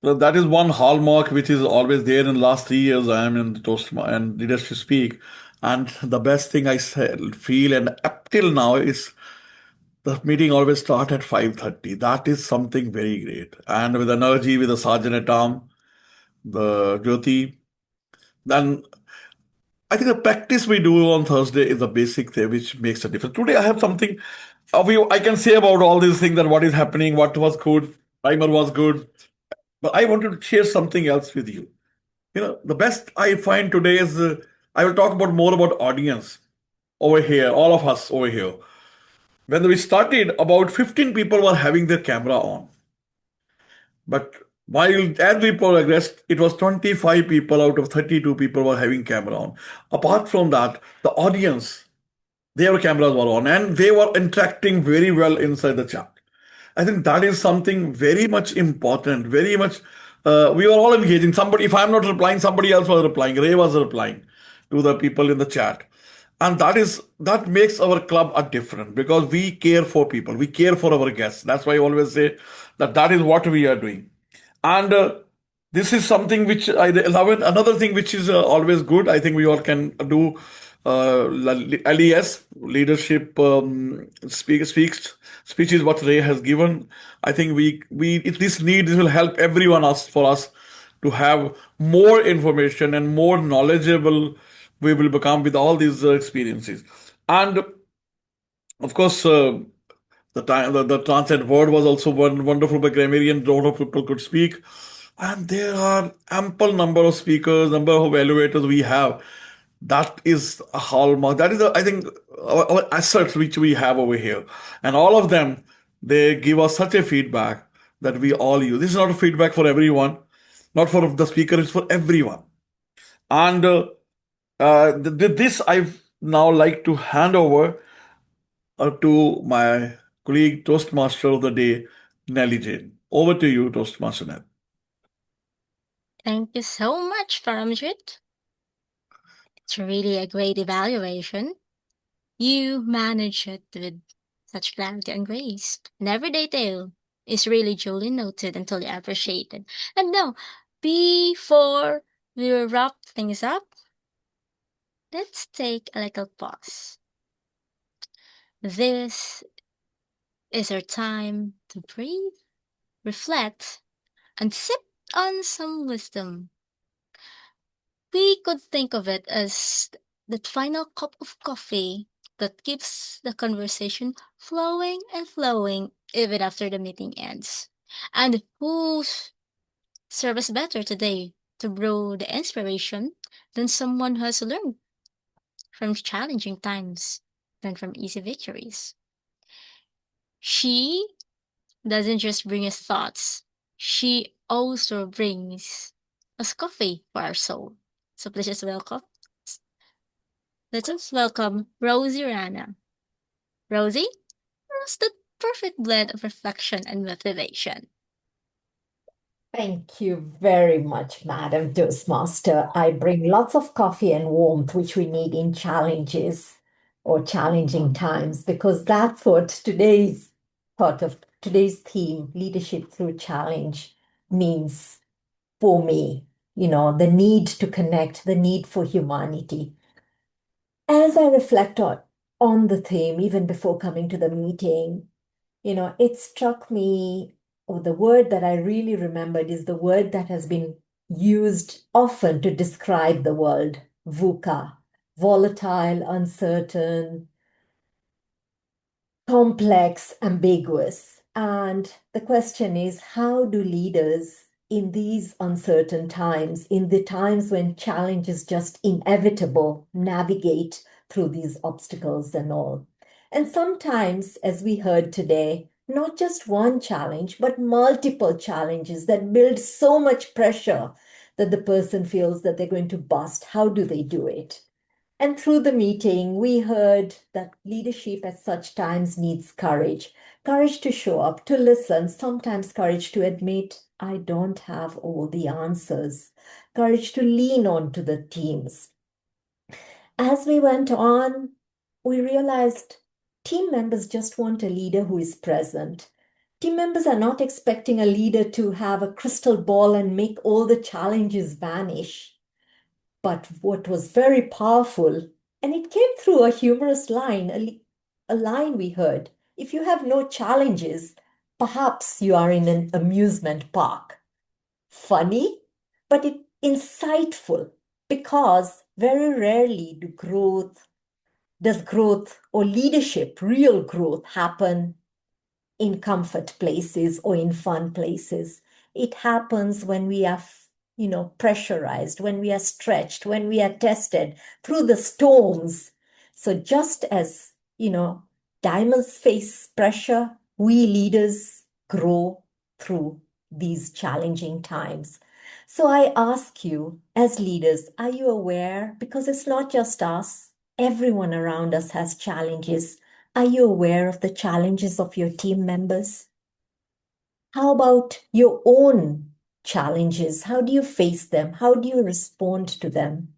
S13: So that is one hallmark which is always there in the last 3 years I am in the Toastmasters and Leadership Speak. And the best thing I feel, and up till now, is the meeting always starts at 5:30. That is something very great. And with energy, with the Sergeant at Arm, the Jyothi, then I think the practice we do on Thursday is the basic thing which makes a difference. Today I have something I can say about all these things, that what is happening, what was good, timer was good. But I wanted to share something else with you. The best I find today is I will talk more about audience over here, all of us over here. When we started, about 15 people were having their camera on. But While as we progressed, it was 25 people out of 32 people were having camera on. Apart from that, the audience, their cameras were on and they were interacting very well inside the chat. I think that is something very much important, very much. We were all engaging. Somebody, if I'm not replying, somebody else was replying. Ray was replying to the people in the chat. And that makes our club a different because we care for people. We care for our guests. That's why I always say that is what we are doing. And this is something which I love it. Another thing which is always good, I think we all can do LES, leadership speeches what Ray has given. I think this will help everyone for us to have more information and more knowledgeable we will become with all these experiences. And of course, the Transcend word was also one wonderful by grammarian. A lot of people could speak, and there are ample number of speakers, number of evaluators we have. That is a hallmark. That is, I think, our assets which we have over here, and all of them they give us such a feedback that we all use. This is not a feedback for everyone, not for the speaker. It's for everyone. And this I've now like to hand over to my colleague, Toastmaster of the day, Nelly Jane. Over to you, Toastmaster Nelly.
S2: Thank you so much, Paramjit. It's really a great evaluation. You manage it with such clarity and grace. And every detail is really duly noted and totally appreciated. And now, before we wrap things up, let's take a little pause. This is our time to breathe, reflect, and sip on some wisdom. We could think of it as that final cup of coffee that keeps the conversation flowing and flowing even after the meeting ends. And whose serves better today to brew the inspiration than someone who has learned from challenging times than from easy victories? She doesn't just bring us thoughts, she also brings us coffee for our soul. So please just welcome. Let us welcome Rosie Rana. Rosie, what's the perfect blend of reflection and motivation?
S16: Thank you very much, Madam Toastmaster. I bring lots of coffee and warmth, which we need in challenges or challenging times, because that's what today's part of today's theme, leadership through challenge, means for me. The need to connect, the need for humanity. As I reflect on the theme, even before coming to the meeting, it struck me, or the word that I really remembered is the word that has been used often to describe the world, VUCA, volatile, uncertain, complex, ambiguous. And the question is, how do leaders in these uncertain times, in the times when challenge is just inevitable, navigate through these obstacles and all? And sometimes, as we heard today, not just one challenge, but multiple challenges that build so much pressure that the person feels that they're going to bust. How do they do it? And through the meeting, we heard that leadership at such times needs courage. Courage to show up, to listen, sometimes courage to admit, I don't have all the answers. Courage to lean on to the teams. As we went on, we realized team members just want a leader who is present. Team members are not expecting a leader to have a crystal ball and make all the challenges vanish. But what was very powerful, and it came through a humorous line, a line we heard, if you have no challenges, perhaps you are in an amusement park. Funny, but insightful, because very rarely does growth or leadership, real growth, happen in comfort places or in fun places. It happens when we are pressurized, when we are stretched, when we are tested through the storms. So just as, diamonds face pressure, we leaders grow through these challenging times. So I ask you, as leaders, are you aware? Because it's not just us, everyone around us has challenges. Are you aware of the challenges of your team members? How about your own challenges? How do you face them? How do you respond to them?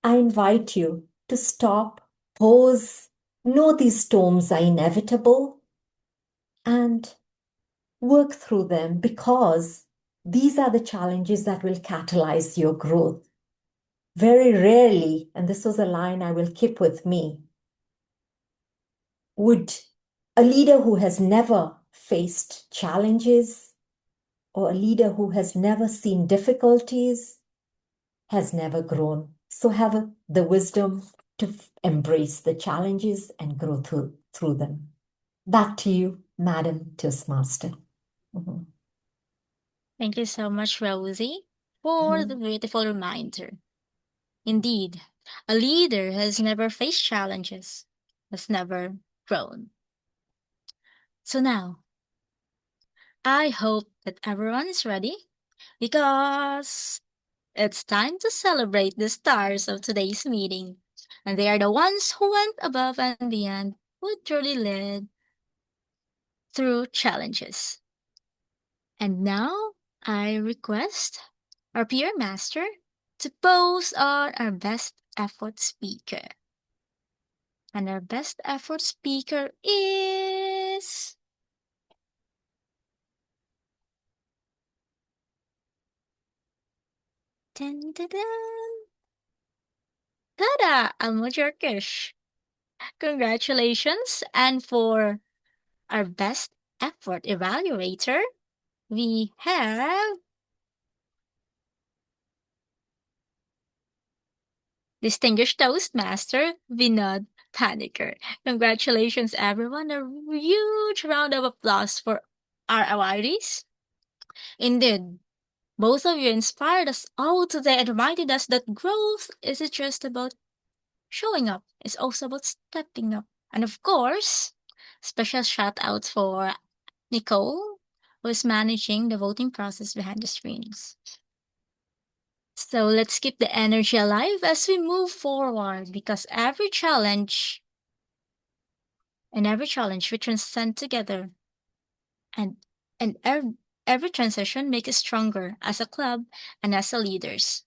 S16: I invite you to stop, pause, know these storms are inevitable, and work through them, because these are the challenges that will catalyze your growth. Very rarely, and this was a line I will keep with me, would a leader who has never faced challenges, or a leader who has never seen difficulties, has never grown. So have the wisdom to embrace the challenges and grow through them. Back to you, Madam Toastmaster. Mhm.
S2: Thank you so much, Rosie, for the beautiful reminder. Indeed, a leader has never faced challenges, has never grown. So now, I hope that everyone is ready, because it's time to celebrate the stars of today's meeting. And they are the ones who went above and beyond, who truly led through challenges. And now I request our peer master to pose on our best effort speaker. And our best effort speaker is dun, dun, dun. Ghada, Almojarkish. Congratulations. And for our best effort evaluator, we have distinguished Toastmaster Vinod Panicker. Congratulations, everyone. A huge round of applause for our awardees. Indeed, both of you inspired us all today and reminded us that growth isn't just about showing up, it's also about stepping up. And of course, special shout out for Nicole, who is managing the voting process behind the screens. So let's keep the energy alive as we move forward, because every challenge we transcend together, and every transition makes us stronger as a club and as a leaders.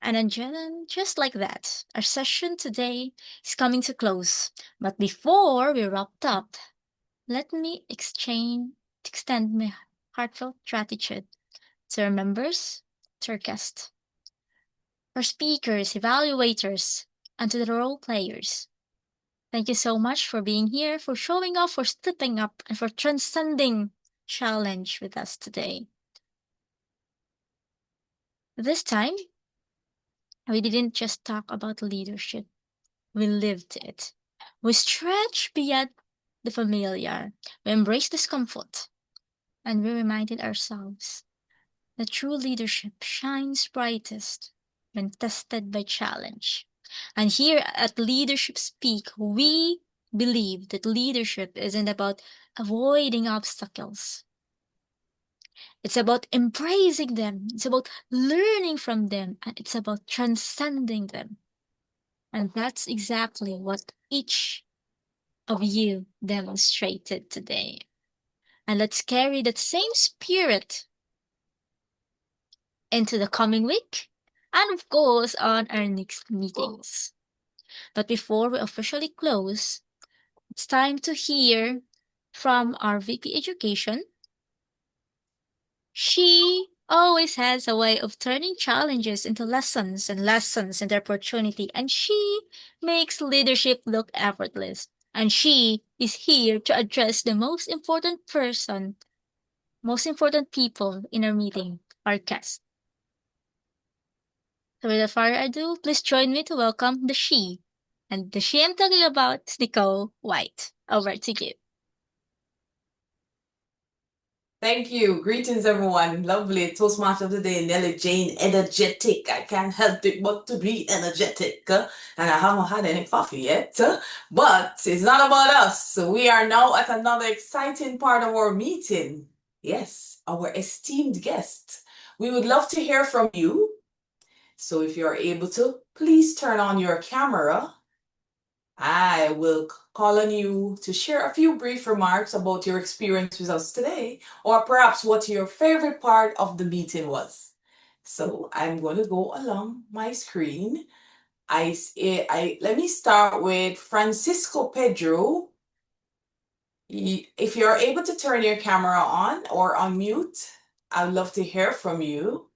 S2: And then just like that, our session today is coming to close. But before we wrap up, let me extend my heartfelt gratitude to our members, to our guests, our speakers, evaluators, and to the role players. Thank you so much for being here, for showing up, for stepping up, and for transcending challenge with us today. This time, we didn't just talk about leadership, we lived it. We stretched beyond the familiar, we embraced discomfort, and we reminded ourselves that true leadership shines brightest when tested by challenge. And here at Leadership Speak, we believe that leadership isn't about avoiding obstacles. It's about embracing them, it's about learning from them, and it's about transcending them. And that's exactly what each of you demonstrated today. And let's carry that same spirit into the coming week, and of course on our next meetings. But before we officially close, it's time to hear from our VP Education. She always has a way of turning challenges into lessons and lessons into opportunity, and she makes leadership look effortless. And she is here to address the most important people in our meeting, our guest. So without further ado, please join me to welcome the she. And the she I'm talking about is Nicole White. Over to you.
S17: Thank you. Greetings, everyone. Lovely. Toastmaster of the day, Nelly Jane, energetic. I can't help it but to be energetic. And I haven't had any coffee yet. But it's not about us. We are now at another exciting part of our meeting. Yes, our esteemed guest. We would love to hear from you. So if you're able to, please turn on your camera. I will call on you to share a few brief remarks about your experience with us today, or perhaps what your favorite part of the meeting was. So I'm going to go along my screen. Let me start with Francisco Pedro. If you're able to turn your camera on or unmute, I'd love to hear from you.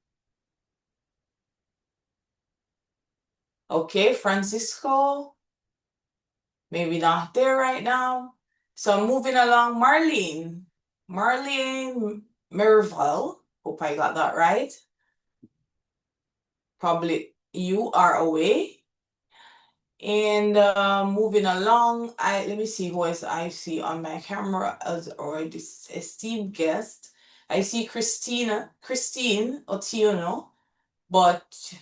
S17: Okay, Francisco. Maybe not there right now. So I'm moving along. Marlene Merval. Hope I got that right. Probably you are away. And moving along, let me see who else I see on my camera as already esteemed guest. I see Christine Otiono, but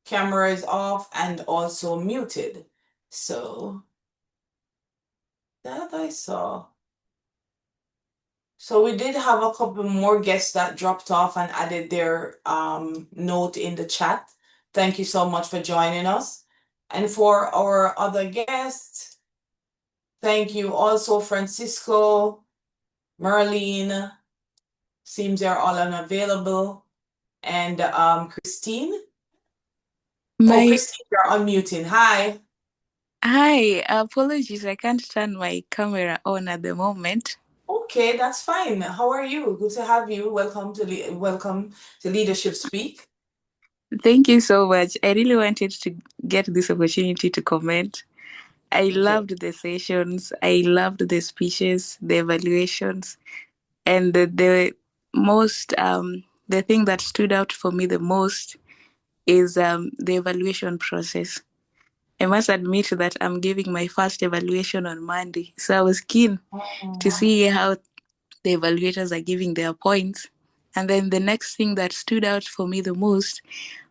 S17: camera is off and also muted. So that I saw. So we did have a couple more guests that dropped off and added their note in the chat. Thank you so much for joining us. And for our other guests, thank you also, Francisco, Merlene, seems they're all unavailable, and Christine. Christine, you're unmuting. Hi.
S18: Hi, apologies, I can't turn my camera on at the moment.
S17: Okay, that's fine. How are you? Good to have you. Welcome to Leadership Speak.
S18: Thank you so much. I really wanted to get this opportunity to comment. I loved the sessions. I loved the speeches, the evaluations, and the thing that stood out for me the most is the evaluation process. I must admit that I'm giving my first evaluation on Monday, so I was keen to see how the evaluators are giving their points. And then the next thing that stood out for me the most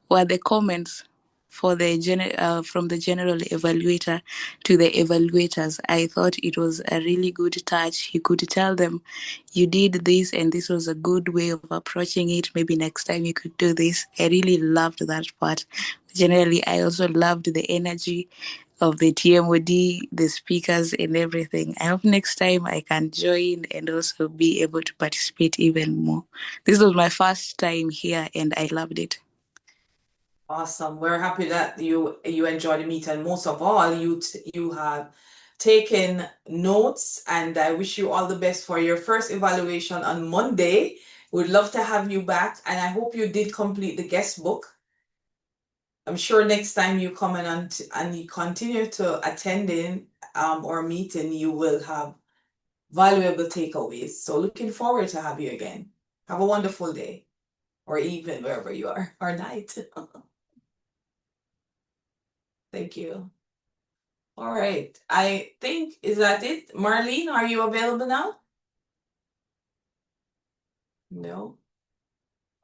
S18: were the comments from the general evaluator to the evaluators. I thought it was a really good touch. You could tell them you did this and this was a good way of approaching it. Maybe next time you could do this. I really loved that part. Generally, I also loved the energy of the TMOD, the speakers, and everything. I hope next time I can join and also be able to participate even more. This was my first time here and I loved it.
S17: Awesome. We're happy that you enjoyed the meeting. And most of all, you have taken notes, and I wish you all the best for your first evaluation on Monday. We'd love to have you back, and I hope you did complete the guest book. I'm sure next time you come in and you continue to attending our meeting, you will have valuable takeaways. So looking forward to have you again. Have a wonderful day, or evening, wherever you are, or night. Thank you. All right. I think, is that it? Marlene, are you available now? No.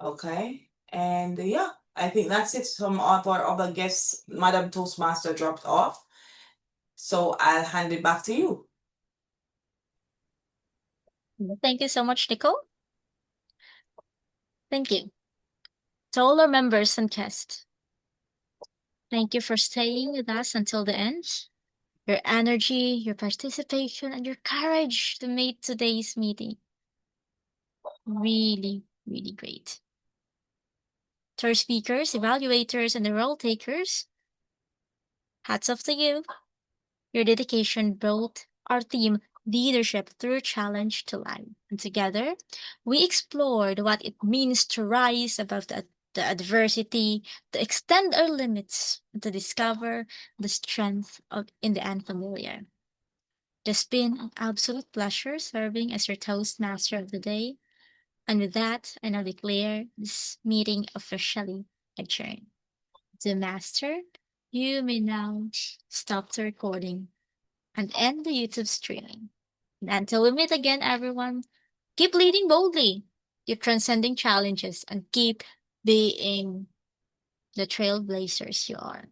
S17: Okay. And yeah, I think that's it. Some of our other guests, Madam Toastmaster dropped off. So I'll hand it back to you.
S2: Thank you so much, Nicole. Thank you. To all our members and guests, thank you for staying with us until the end. Your energy, your participation, and your courage to make today's meeting really, really great. To our speakers, evaluators, and the role takers, hats off to you. Your dedication brought our theme leadership through challenge to life. And together, we explored what it means to rise above the adversity, to extend our limits, and to discover the strength in the unfamiliar. It's been an absolute pleasure serving as your Toastmaster of the day. And with that, I now declare this meeting officially adjourned. The Master, you may now stop the recording and end the YouTube streaming. And until we meet again, everyone, keep leading boldly keep transcending challenges, and keep being the trailblazers you are.